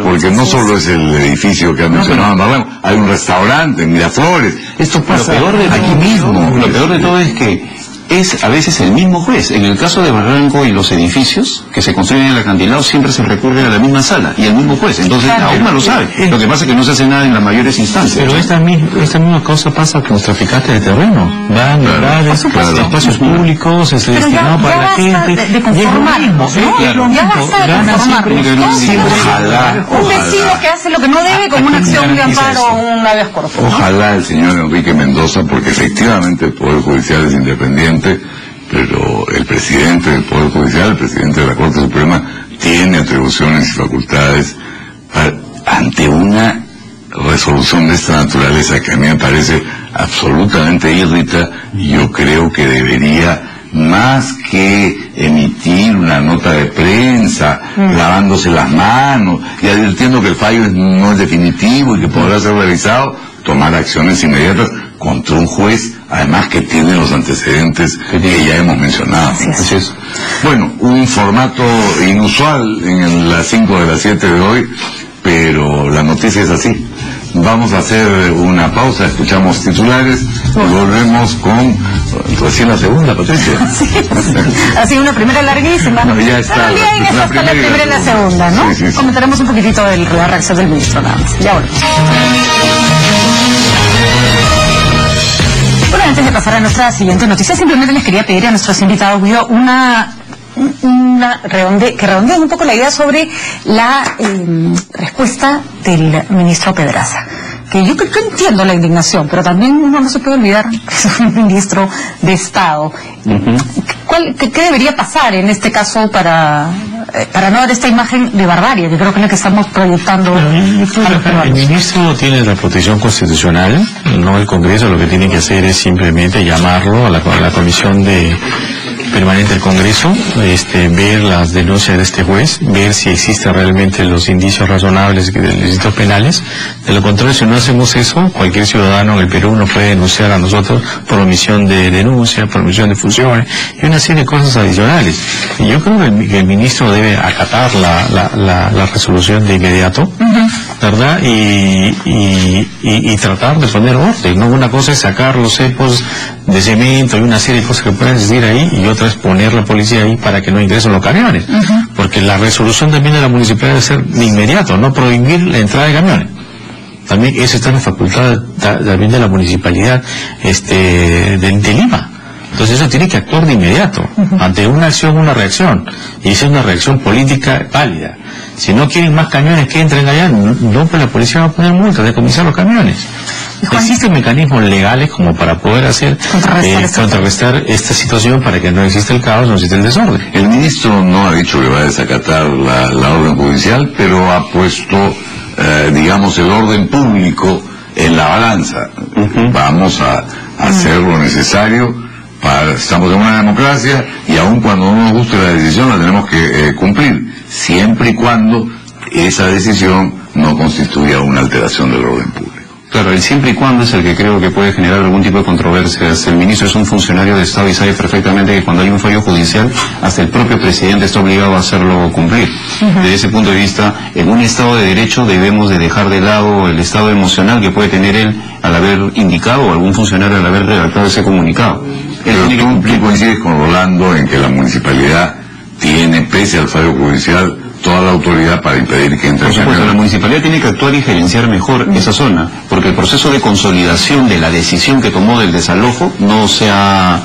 Porque no solo es el edificio que ha mencionado Marlene, hay un restaurante en Miraflores. Esto pasa aquí mismo. Lo peor de todo es que es a veces el mismo juez. En el caso de Barranco y los edificios que se construyen en el acantilado siempre se recurre a la misma sala y el mismo juez. Entonces aún no lo sabe. Lo que pasa es que no se hace nada en las mayores instancias. Pero esta misma cosa pasa con los traficantes de terreno. Van espacios públicos, destinado para la gente. De conformarnos, ¿no? Ya basta de conformarnos. Ojalá. Un vecino que hace lo que no debe con una acción de amparo o un habeas corpus. Ojalá el señor Enrique Mendoza, porque efectivamente el Poder Judicial es independiente, pero el presidente del Poder Judicial, el presidente de la Corte Suprema, tiene atribuciones y facultades ante una resolución de esta naturaleza que a mí me parece absolutamente irrita. Yo creo que debería, más que emitir una nota de prensa, lavándose las manos y advirtiendo que el fallo no es definitivo y que podrá ser revisado, tomar acciones inmediatas contra un juez, además que tiene los antecedentes que ya hemos mencionado. Así es. Bueno, un formato inusual en las 5 de las 7 de hoy, pero la noticia es así. Vamos a hacer una pausa, escuchamos titulares y volvemos con recién la segunda, Patricia. Sí. Así una primera larguísima. No, ya está. La primera y la segunda, ¿no? Sí. Comentaremos un poquitito de la reacción del ministro nada más. Ya volvemos. Bueno, antes de pasar a nuestra siguiente noticia, simplemente les quería pedir a nuestros invitados que redondeen un poco la idea sobre la respuesta del ministro Pedraza. Que yo entiendo la indignación, pero también uno no se puede olvidar que es un ministro de Estado. ¿Qué debería pasar en este caso para no dar esta imagen de barbarie, que creo que es la que estamos proyectando a los peruanos? El ministro tiene la protección constitucional, no el Congreso. Lo que tiene que hacer es simplemente llamarlo a la comisión permanente del Congreso, ver las denuncias de este juez, ver si existen realmente los indicios razonables de los delitos penales. De lo contrario, si no hacemos eso, cualquier ciudadano en el Perú nos puede denunciar a nosotros por omisión de denuncia, por omisión de funciones y una serie de cosas adicionales. Y yo creo que el ministro debe acatar la resolución de inmediato, ¿verdad? Y tratar de poner orden, ¿no? Una cosa es sacar los cepos de cemento y una serie de cosas que pueden existir ahí, y otra es poner la policía ahí para que no ingresen los camiones, porque la resolución también de la municipalidad debe ser de inmediato, no prohibir la entrada de camiones. También eso está en la facultad también de la municipalidad de Lima. Entonces eso tiene que actuar de inmediato, ante una acción, una reacción, y esa es una reacción política válida. Si no quieren más camiones que entren allá, no, pues la policía va a poner multas, decomisar los camiones. Existen mecanismos legales como para poder contrarrestar esta situación, para que no exista el caos, no exista el desorden. El ministro no ha dicho que va a desacatar la orden judicial, pero ha puesto digamos, el orden público en la balanza. Vamos a hacer lo necesario. Estamos en una democracia y aun cuando no nos guste la decisión la tenemos que cumplir, siempre y cuando esa decisión no constituya una alteración del orden público. Claro, el siempre y cuando es el que creo que puede generar algún tipo de controversias. El ministro es un funcionario de Estado y sabe perfectamente que cuando hay un fallo judicial, hasta el propio presidente está obligado a hacerlo cumplir. Desde ese punto de vista, en un Estado de Derecho debemos de dejar de lado el estado emocional que puede tener él al haber indicado, o algún funcionario al haber redactado ese comunicado. Pero tú coincides con Rolando en que la municipalidad tiene, pese al fallo judicial, toda la autoridad para impedir que entre. Por supuesto, la municipalidad tiene que actuar y gerenciar mejor esa zona, porque el proceso de consolidación de la decisión que tomó del desalojo no se ha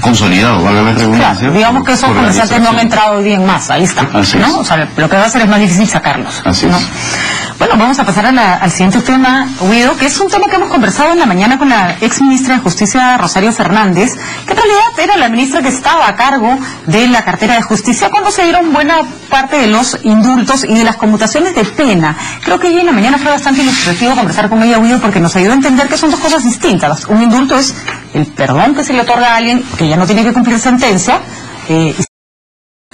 consolidado, valga la redundancia. Claro, digamos que esos comerciantes no han entrado hoy día en masa, ahí está, ¿no? O sea, lo que va a hacer es más difícil sacarlos. Así ¿no? es. Bueno, vamos a pasar al siguiente tema, Guido, que es un tema que hemos conversado en la mañana con la ex ministra de Justicia, Rosario Fernández, que en realidad era la ministra que estaba a cargo de la cartera de Justicia cuando se dieron buena parte de los indultos y de las conmutaciones de pena. Creo que hoy en la mañana fue bastante ilustrativo conversar con ella, Guido, porque nos ayudó a entender que son dos cosas distintas. Un indulto es el perdón que se le otorga a alguien que ya no tiene que cumplir sentencia y se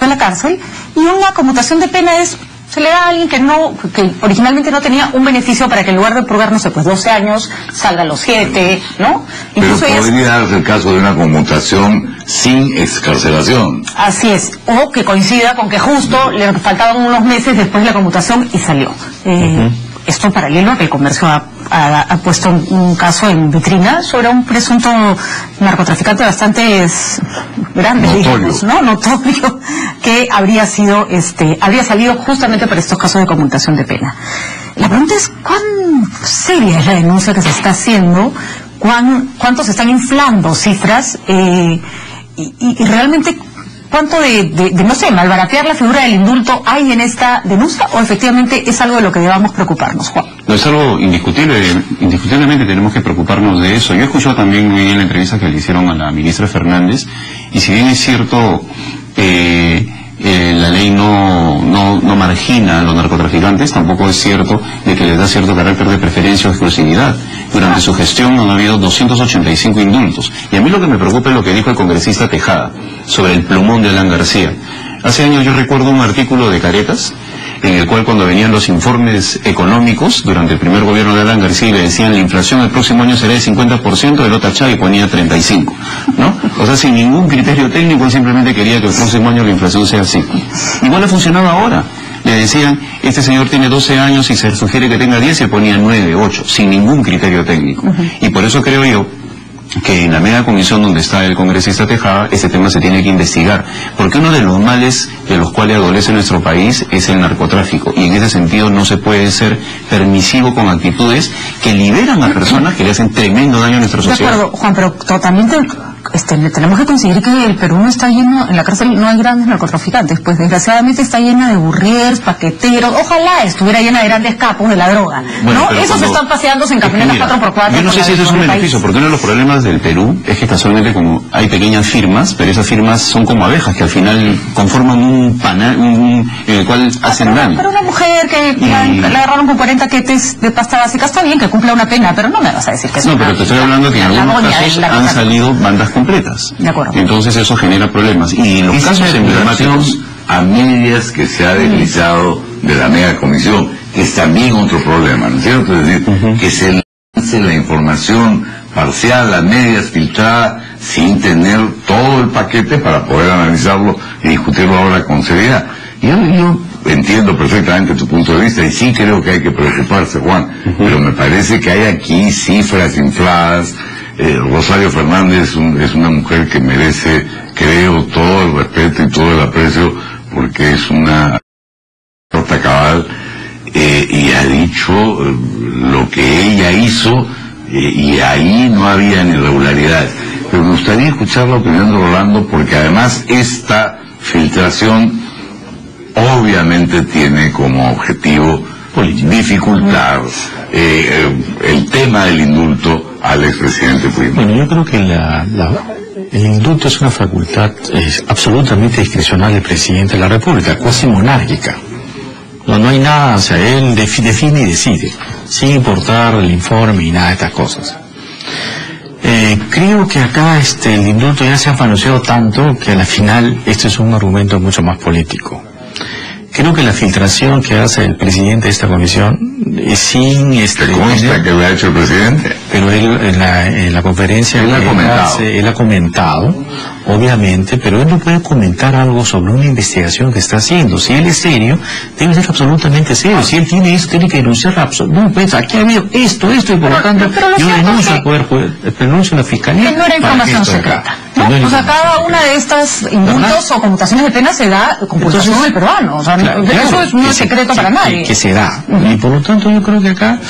en la cárcel, y una conmutación de pena es se le da a alguien que originalmente no tenía un beneficio para que en lugar de purgar, no sé, pues 12 años, salga a los 7, ¿no? Incluso pero podría darse el caso de una conmutación sin excarcelación. Así es, o que coincida con que justo le faltaban unos meses después de la conmutación y salió. Esto paralelo a que el comercio ha puesto un caso en vitrina sobre un presunto narcotraficante bastante grande, digamos, ¿no? Notorio, que habría salido justamente por estos casos de conmutación de pena. La pregunta es cuán seria es la denuncia que se está haciendo, cuánto se están inflando cifras y realmente cuánto de no sé, malbaratear la figura del indulto hay en esta denuncia, o efectivamente es algo de lo que debamos preocuparnos, Juan. No, es algo indiscutiblemente tenemos que preocuparnos de eso. Yo escuché también en la entrevista que le hicieron a la ministra Fernández, y si bien es cierto la ley no margina a los narcotraficantes, tampoco es cierto de que les da cierto carácter de preferencia o exclusividad. Durante su gestión han habido 285 indultos. Y a mí lo que me preocupa es lo que dijo el congresista Tejada sobre el plumón de Alan García. Hace años yo recuerdo un artículo de Caretas, en el cual cuando venían los informes económicos durante el primer gobierno de Alan García y le decían la inflación el próximo año será de 50%, él lo tachaba y ponía 35%, ¿no? O sea, sin ningún criterio técnico, él simplemente quería que el próximo año la inflación sea así. Igual ha funcionado ahora. Le decían, este señor tiene 12 años y se sugiere que tenga 10, se ponía 9, 8, sin ningún criterio técnico. Y por eso creo yo que en la media comisión donde está el congresista Tejada, este tema se tiene que investigar, porque uno de los males de los cuales adolece nuestro país es el narcotráfico, y en ese sentido no se puede ser permisivo con actitudes que liberan a personas que le hacen tremendo daño a nuestra sociedad. De acuerdo, Juan, pero totalmente tenemos que conseguir que el Perú no está lleno, en la cárcel no hay grandes narcotraficantes, pues desgraciadamente está llena de burriers, paqueteros, ojalá estuviera llena de grandes capos de la droga, bueno, ¿no? Esos están paseándose en camionetas 4x4. Yo no sé si eso es un beneficio, porque uno de los problemas del Perú es que casualmente como hay pequeñas firmas, pero esas firmas son como abejas que al final conforman un panal en el cual hacen daño. Pero una mujer que la agarraron con 40 quetes de pasta básica, está bien que cumpla una pena, pero no me vas a decir que es no, pero te estoy hablando que en algunos casos han salido bandas completas. De acuerdo. Entonces eso genera problemas. Y los casos emblemáticos a medias que se ha deslizado de la mega comisión, que es también otro problema, ¿no es cierto? Es decir, que se lance la información parcial, a medias, filtrada, sin tener todo el paquete para poder analizarlo y discutirlo ahora con seriedad. Yo entiendo perfectamente tu punto de vista y sí creo que hay que preocuparse, Juan, pero me parece que hay aquí cifras infladas. Rosario Fernández es una mujer que merece, creo, todo el respeto y todo el aprecio, porque es una rota cabal y ha dicho lo que ella hizo y ahí no había irregularidades. Pero me gustaría escuchar la opinión de Rolando, porque además esta filtración obviamente tiene como objetivo dificultar el tema del indulto al expresidente Puigdemont. Bueno, yo creo que el indulto es una facultad absolutamente discrecional del presidente de la República, cuasi monárquica. No hay nada, o sea, él define y decide, sin importar el informe y nada de estas cosas. Creo que acá el indulto ya se ha manoseado tanto que a la final esto es un argumento mucho más político. Creo que la filtración que hace el presidente de esta comisión es sin... ¿Te consta que lo ha hecho el presidente? Pero él en la conferencia él ha comentado, obviamente, pero él no puede comentar algo sobre una investigación que está haciendo. Si él es serio, debe ser absolutamente serio. Si él tiene eso, tiene que denunciar no, pues aquí ha habido esto, y por lo tanto yo denuncio al poder, denuncio a la fiscalía. Que no era información secreta, ¿no? O sea, cada una de estas indultos o conmutaciones de pena se da con pulsación del peruano. O sea, eso es un secreto para nadie. Que se da. Y por lo tanto yo creo que acá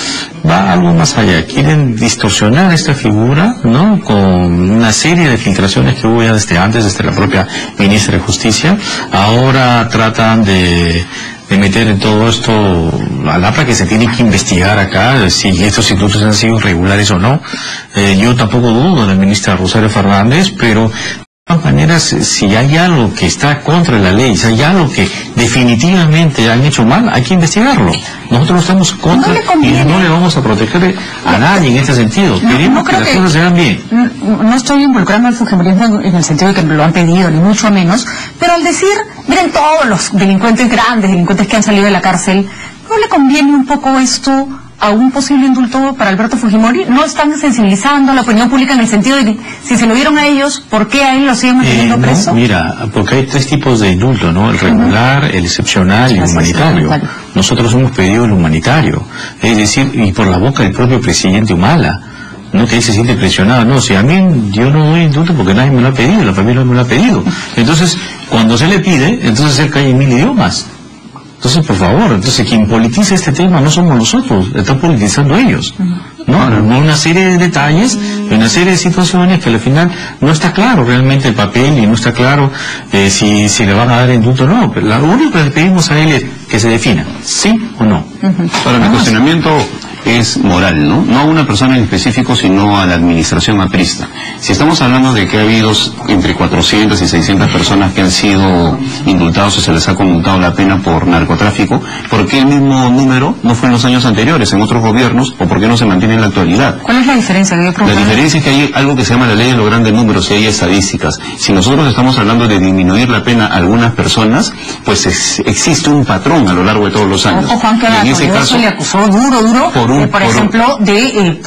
va algo más allá. Quieren distorsionar esta figura, ¿no? Con una serie de filtraciones que hubo ya desde la propia ministra de Justicia. Ahora tratan de meter en todo esto a la que se tiene que investigar acá si estos indultos han sido irregulares o no. Yo tampoco dudo de la ministra Rosario Fernández, pero de todas maneras, si hay algo que está contra la ley, si hay algo que definitivamente han hecho mal, hay que investigarlo. Nosotros estamos contra y no le vamos a proteger a nadie en este sentido. Queremos que las cosas se hagan bien. No estoy involucrando al fujimorismo en el sentido de que me lo han pedido, ni mucho menos, pero al decir, miren todos los delincuentes grandes, delincuentes que han salido de la cárcel, ¿no le conviene un poco esto a un posible indulto para Alberto Fujimori? ¿No están sensibilizando a la opinión pública en el sentido de que si se lo dieron a ellos, ¿por qué a él lo siguen manteniendo preso? Mira, porque hay 3 tipos de indulto, ¿no? El regular, el excepcional y el humanitario. Nosotros hemos pedido el humanitario, es decir, y por la boca del propio presidente Humala. No que él se siente presionado, no, si a mí yo no doy indulto porque nadie me lo ha pedido, la familia no me lo ha pedido. Entonces, cuando se le pide, entonces él cae en 1000 idiomas. Entonces, por favor, quien politiza este tema no somos nosotros, están politizando ellos. No, una serie de detalles, una serie de situaciones que al final no está claro realmente el papel y no está claro si le van a dar indulto o no. Pero lo único que le pedimos a él es que se defina, sí o no. Ahora, mi cuestionamiento es moral, ¿no? No a una persona en específico, sino a la administración aprista. Si estamos hablando de que ha habido entre 400 y 600 personas que han sido indultados o se les ha conmutado la pena por narcotráfico, ¿por qué el mismo número no fue en los años anteriores, en otros gobiernos, o por qué no se mantiene en la actualidad? ¿Cuál es la diferencia? La diferencia es que hay algo que se llama la ley de los grandes números y hay estadísticas. Si nosotros estamos hablando de disminuir la pena a algunas personas, pues existe un patrón a lo largo de todos los años. Ojo, Juan, que en ese caso se le acusó duro por ejemplo, de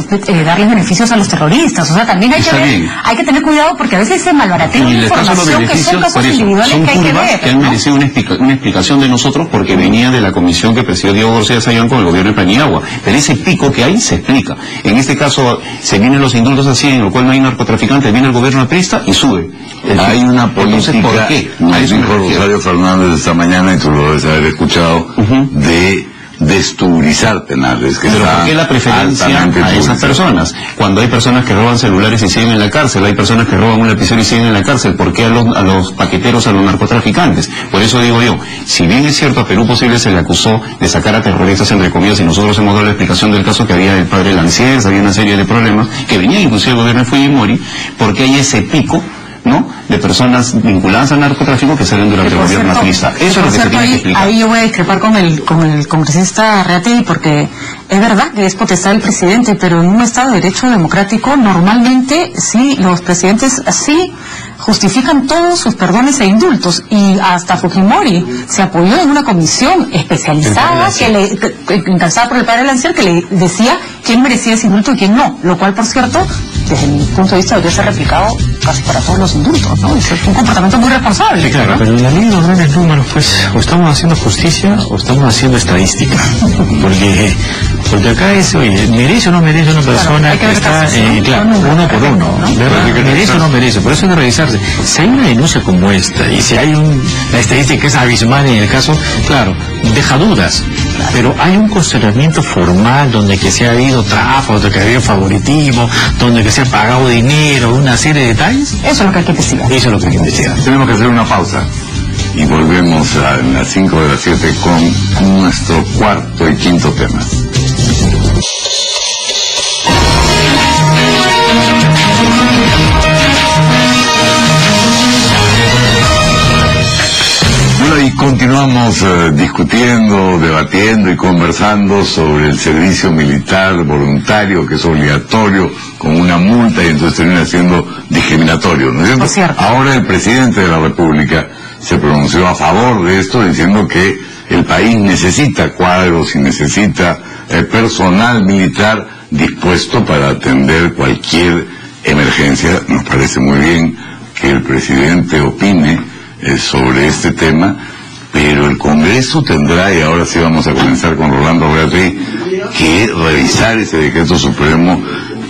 darles beneficios a los terroristas. O sea, también hay que tener cuidado porque a veces se malbaratea una información que son casos individuales que hay que ver. Que han merecido una explicación de nosotros porque venía de la comisión que presidió Diego García Sayón con el gobierno de Paniagua. Pero ese pico que hay se explica. En este caso, se vienen los indultos así, en el cual no hay narcotraficantes, viene el gobierno aprista y sube. Hay una política, entonces, ¿por qué? nos dijo Rosario Fernández esta mañana, y tú lo debes haber escuchado, de destuburizar penales. Pero ¿por qué la preferencia a esas personas? Cuando hay personas que roban celulares y siguen en la cárcel, hay personas que roban un lapicero y siguen en la cárcel, ¿por qué a los paqueteros, a los narcotraficantes? Por eso digo yo, si bien es cierto a Perú Posible se le acusó de sacar a terroristas entre comillas, y nosotros hemos dado la explicación del caso que había del padre Lanciers, había una serie de problemas, que venía inclusive el gobierno de Fujimori, ¿por qué hay ese pico, ¿no?, de personas vinculadas al narcotráfico que salen durante el gobierno aprista? Eso es lo que se tiene que explicar. Ahí yo voy a discrepar con el congresista Reategui, porque es verdad que es potestad del presidente, pero en un Estado de Derecho democrático normalmente sí, los presidentes sí justifican todos sus perdones e indultos, y hasta Fujimori se apoyó en una comisión especializada encabezada por el padre Lancier, que le decía quién merecía ese indulto y quién no, lo cual, por cierto, desde mi punto de vista debería ser replicado casi para todos los indultos, ¿no? Es un comportamiento muy responsable. Sí, claro, pero en la ley de los grandes números, pues, o estamos haciendo justicia o estamos haciendo estadística, porque acá es, oye, merece o no merece una persona que está, uno por uno, ¿no? Merece o no merece, por eso hay que revisarse. Si hay una denuncia como esta, y si hay la estadística es abismal en el caso, claro, deja dudas, pero hay un cuestionamiento formal donde que se ha habido tráfico, donde que ha habido favoritismo, donde que se ha pagado dinero, una serie de detalles. Eso es lo que hay que investigar. Eso es lo que hay que investigar. Tenemos que hacer una pausa y volvemos a las 5 de las 7 con nuestro cuarto y quinto temas. Bueno, y Continuamos discutiendo, debatiendo y conversando sobre el servicio militar voluntario, que es obligatorio, con una multa, y entonces termina siendo discriminatorio, ¿no es cierto? Cierto. Ahora el presidente de la República se pronunció a favor de esto, diciendo que el país necesita cuadros y necesita personal militar dispuesto para atender cualquier emergencia. Nos parece muy bien que el presidente opine sobre este tema, pero el Congreso tendrá, y ahora sí vamos a comenzar con Rolando Beatriz, que revisar ese decreto supremo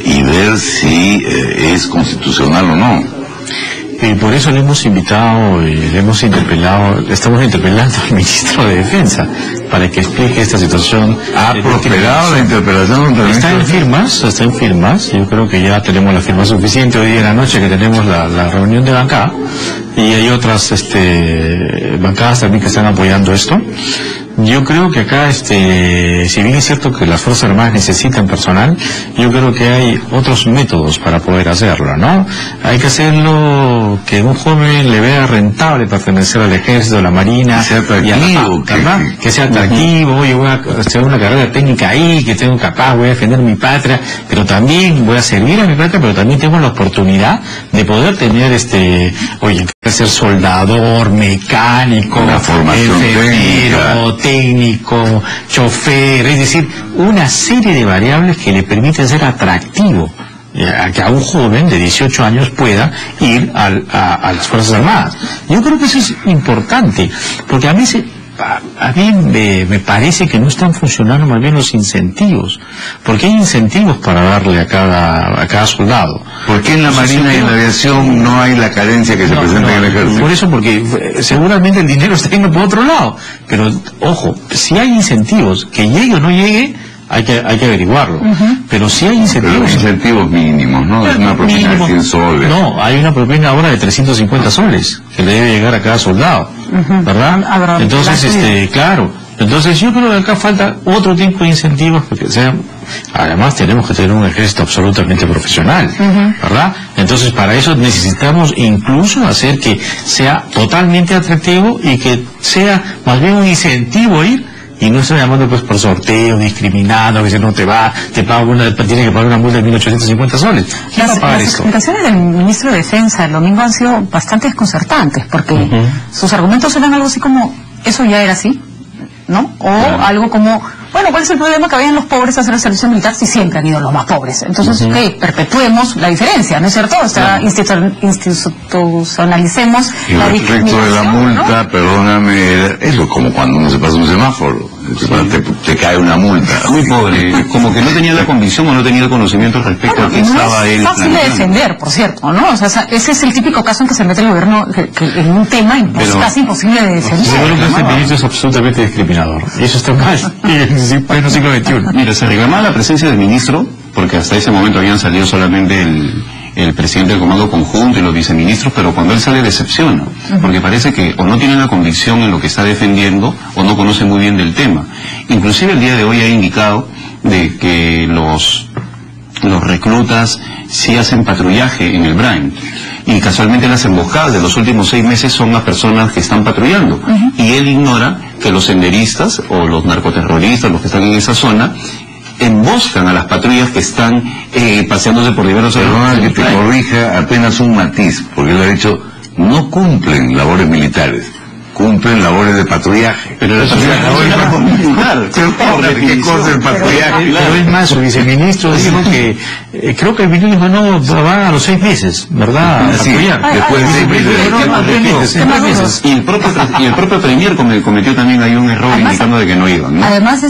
y ver si es constitucional o no. Y por eso le hemos invitado y le hemos interpelado, estamos interpelando al ministro de Defensa para que explique esta situación. ¿Ha prosperado la interpelación? Está en firmas, yo creo que ya tenemos la firma suficiente. Hoy día en la noche que tenemos la reunión de bancada, y hay otras bancadas también que están apoyando esto. Yo creo que acá, si bien es cierto que las Fuerzas Armadas necesitan personal, yo creo que hay otros métodos para poder hacerlo, ¿no? Hay que hacerlo que un joven le vea rentable pertenecer al Ejército, a la Marina, que sea atractivo, que sea atractivo. Oye, voy a hacer una carrera técnica ahí, que tengo capaz, voy a defender mi patria, pero también voy a servir a mi patria, pero también tengo la oportunidad de poder tener, oye, ser soldador, mecánico, una formación enfermero, técnico, chofer, es decir, una serie de variables que le permiten ser atractivo a que a un joven de 18 años pueda ir a las Fuerzas Armadas. Yo creo que eso es importante, porque a mí me parece que no están funcionando más bien los incentivos, porque hay incentivos para darle a cada soldado. ¿Por qué en la Marina y en la aviación no hay la carencia que se presenta en el Ejército? Por eso, porque seguramente el dinero está yendo por otro lado, pero ojo, si hay incentivos, que llegue o no llegue, hay que averiguarlo. Pero si hay incentivos... Pero incentivos mínimos, ¿no? Es una propina de 100 soles. No, hay una propina ahora de 350 soles, que le debe llegar a cada soldado, ¿verdad? Entonces, claro. Entonces yo creo que acá falta otro tipo de incentivos, porque además tenemos que tener un ejército absolutamente profesional, ¿verdad? Entonces para eso necesitamos incluso hacer que sea totalmente atractivo y que sea más bien un incentivo ir, y no estoy llamando pues por sorteo, discriminado, que si no te va, tiene que pagar una multa de 1.850 soles. Las explicaciones del ministro de Defensa el domingo han sido bastante desconcertantes, porque sus argumentos eran algo así como, eso ya era así, ¿no? O algo como, bueno, ¿cuál es el problema que vayan los pobres a hacer el servicio militar si siempre han ido los más pobres? Entonces, perpetuemos la diferencia, ¿no es cierto? Institucionalicemos la discriminación. Respecto de la multa, ¿no? Perdóname, es como cuando uno se pasa un semáforo, te cae una multa. Muy pobre, como que no tenía la convicción o no tenía el conocimiento respecto a que estaba él. Es fácil de defender, por cierto, ¿no? O sea, ese es el típico caso en que se mete el gobierno en un tema casi imposible de defender. Seguro que este ministro es absolutamente discriminador, y eso está mal. En pleno siglo XXI. Mira, se reclamaba la presencia del ministro, porque hasta ese momento habían salido solamente el presidente del Comando Conjunto y los viceministros, pero cuando él sale decepciona, porque parece que o no tiene la convicción en lo que está defendiendo o no conoce muy bien del tema. Inclusive el día de hoy ha indicado de que los reclutas sí hacen patrullaje en el Brain, y casualmente las emboscadas de los últimos 6 meses son las personas que están patrullando, y él ignora que los senderistas o los narcoterroristas, los que están en esa zona, emboscan a las patrullas que están paseándose por diversos... Perdona que te corrija apenas un matiz, porque él ha dicho, no cumplen labores militares, cumplen labores de patrullaje. Pero eso es ¿qué cosa es el patrullaje? Pero es más, su viceministro dijo que creo que el ministro no va a los 6 meses, ¿verdad? Sí, después de 6 meses. Y el propio premier cometió también ahí un error indicando de que no iban, ¿no? Además,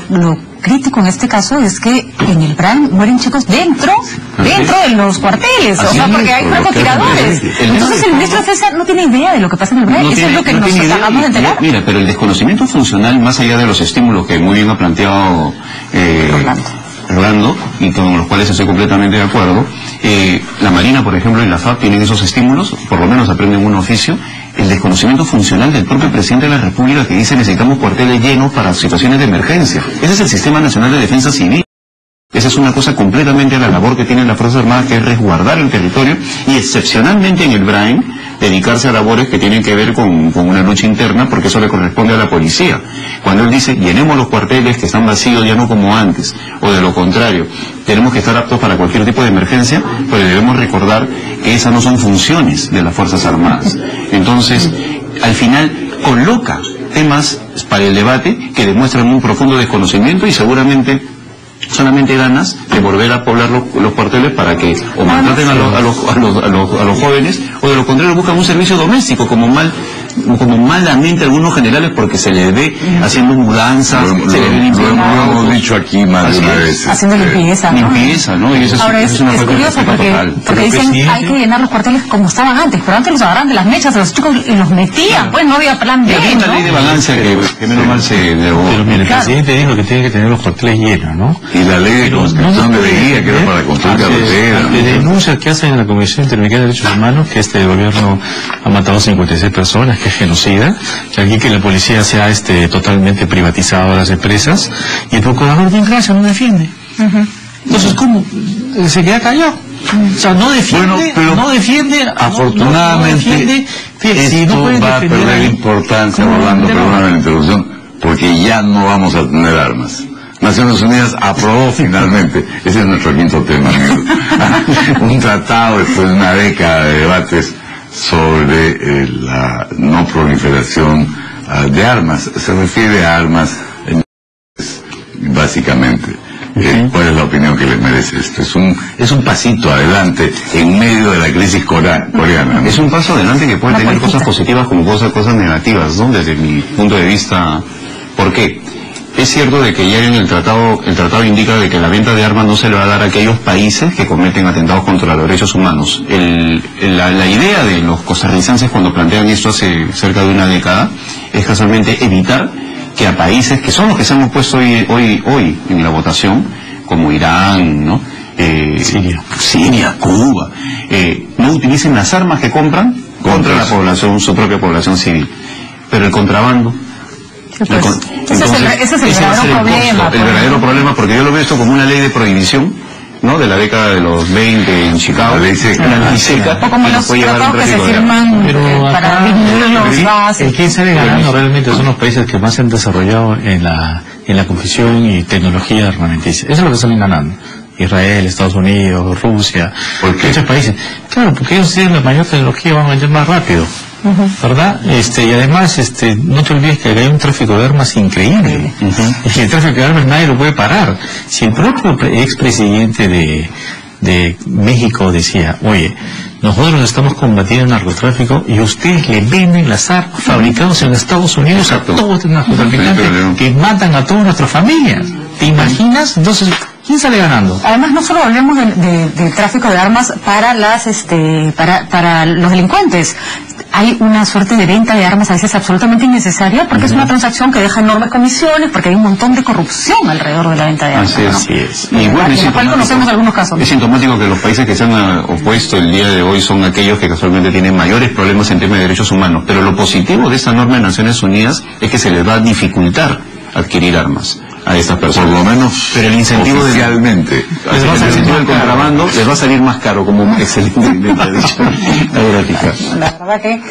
lo crítico en este caso es que en el Brain mueren chicos dentro de los cuarteles, o sea, porque hay francotiradores. Entonces el ministro de Defensa no tiene idea de lo que pasa en el Brain, eso es lo que nos acabamos de enterar. Mira, pero el desconocimiento funcional, más allá de los estímulos que muy bien ha planteado Rolando, y con los cuales estoy completamente de acuerdo, la Marina, por ejemplo, y la FAP tienen esos estímulos, por lo menos aprenden un oficio. El desconocimiento funcional del propio presidente de la República, que dice necesitamos cuarteles llenos para situaciones de emergencia. Ese es el Sistema Nacional de Defensa Civil. Esa es una cosa completamente a la labor que tienen las Fuerzas Armadas, que es resguardar el territorio, y excepcionalmente en el Brain, dedicarse a labores que tienen que ver con una lucha interna, porque eso le corresponde a la policía. Cuando él dice, llenemos los cuarteles que están vacíos, ya no como antes, o de lo contrario, tenemos que estar aptos para cualquier tipo de emergencia, pero debemos recordar que esas no son funciones de las Fuerzas Armadas. Entonces, al final, coloca temas para el debate que demuestran un profundo desconocimiento y seguramente solamente ganas de volver a poblar los cuarteles para que o maltraten a los jóvenes, o de lo contrario buscan un servicio doméstico, como malamente algunos generales, porque se les ve haciendo mudanzas, se les ve limpiando. Lo hemos dicho aquí más de una vez. Haciendo limpieza, ¿no? Limpieza, ¿no? Y eso ahora es curioso porque dicen hay que llenar los cuarteles como estaban antes, pero antes los agarran de las mechas a los chicos y los metían, pues no había plan B, había una ley de balance que menos mal se derogó. Pero mira, el presidente dijo que tiene que tener los cuarteles llenos, ¿no? Y la ley de conscripción debería, que era para construir carreteras. De denuncias que hacen en la Comisión Interamericana de Derechos Humanos, que este gobierno ha matado 56 personas, que es genocida, que aquí que la policía se ha totalmente privatizado las empresas, y el procurador de Ingracia no defiende. Entonces, ¿cómo? Se queda callado. O sea, no defiende, bueno, pero no defiende. Afortunadamente, no defiende, esto va a perder importancia, Rolando, perdóname la interrupción, porque ya no vamos a tener armas. Naciones Unidas aprobó finalmente, ese es nuestro quinto tema, amigo, un tratado después de una década de debates sobre la no proliferación de armas. Se refiere a armas básicamente. ¿Cuál es la opinión que les merece esto? Es un pasito adelante en medio de la crisis coreana, ¿no? Es un paso adelante que puede tener cosas positivas como cosas negativas, ¿no? Desde mi punto de vista. ¿Por qué? Es cierto de que ya en el tratado indica de que la venta de armas no se le va a dar a aquellos países que cometen atentados contra los derechos humanos. La idea de los costarricenses cuando plantean esto hace cerca de una década es casualmente evitar que a países que son los que se han opuesto hoy en la votación, como Irán, ¿no? Siria, Cuba, no utilicen las armas que compran contra la población, su propia población civil. Pero el contrabando, ese es el verdadero problema. El verdadero problema, porque yo lo veo esto como una ley de prohibición, ¿no? De la década de los 20 en Chicago. La ley seca. O como los tratados que se firman para disminuir los gases. El que sale ganando realmente son los países que más se han desarrollado en la confección y tecnología armamentícia. Eso es lo que salen ganando. Israel, Estados Unidos, Rusia, muchos países. Claro, porque ellos tienen la mayor tecnología, van a vender más rápido. ¿Verdad? Y además, no te olvides que hay un tráfico de armas increíble. Y el tráfico de armas nadie lo puede parar. Si el propio expresidente de México decía, oye, nosotros estamos combatiendo el narcotráfico y ustedes le venden las armas fabricadas en Estados Unidos a todos los narcotraficantes que matan a todas nuestras familias. ¿Te imaginas? Entonces, ¿quién sale ganando? Además, no solo hablemos de tráfico de armas para para los delincuentes. Hay una suerte de venta de armas a veces absolutamente innecesaria, porque es una transacción que deja enormes comisiones, porque hay un montón de corrupción alrededor de la venta de armas. Así es. Y bueno, en cual conocemos algunos casos. Es sintomático que los países que se han opuesto el día de hoy son aquellos que casualmente tienen mayores problemas en temas de derechos humanos. Pero lo positivo de esta norma de Naciones Unidas es que se les va a dificultar adquirir armas a estas personas. Por lo menos, pero el incentivo oficialmente. El incentivo del contrabando les va a salir más caro, como excelentemente ha dicho la gráfica. La verdad que,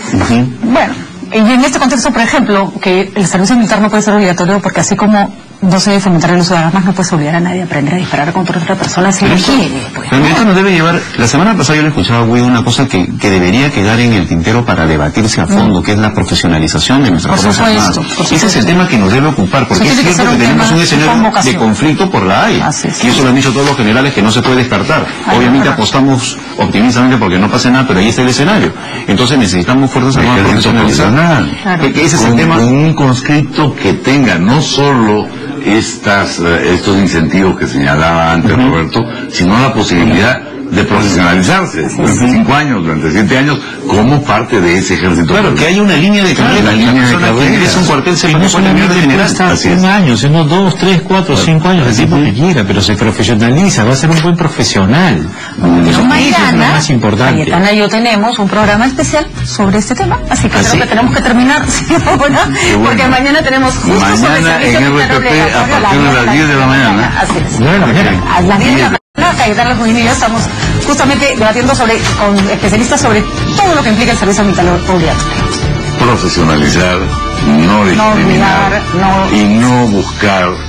bueno, y en este contexto, por ejemplo, que el servicio militar no puede ser obligatorio, porque así como no se debe fomentar el uso de armas, no puedes obligar a nadie a aprender a disparar contra otra persona si no quiere. Pues, pero esto nos debe llevar. La semana pasada yo le escuchaba a Guido una cosa que debería quedar en el tintero para debatirse a fondo, que es la profesionalización de nuestras Fuerzas Armadas. Ese es el tema que nos debe ocupar, porque es cierto que tenemos un escenario de conflicto por la Haya, y eso lo han dicho todos los generales, que no se puede descartar. Obviamente apostamos optimistamente porque no pase nada, pero ahí está el escenario. Entonces necesitamos Fuerzas Armadas profesionalizadas. Ese es el tema. Con un conscripto que tenga no solo estos incentivos que señalaba antes Roberto, sino la posibilidad de profesionalizarse durante 5 años, durante 7 años, como parte de ese ejército. Claro, que haya una línea de carrera. La persona que ingresa a un cuartel se no solamente general hasta 100 años, sino 2, 3, 4, 5 años, el tiempo que quiera, pero se profesionaliza, va a ser un buen profeal. Pero mañana, es lo más importante. Cayetana y yo tenemos un programa especial sobre este tema, así que creo que tenemos que terminar, porque mañana tenemos justo mañana sobre el servicio en RPP a partir de las 10 de la mañana. Así es. ¿9 de la mañana? A las 10 de la mañana. Cayetana Aljuini y yo estamos justamente debatiendo con especialistas sobre todo lo que implica el servicio militar obligatorio. Profesionalizar, no discriminar, no y no buscar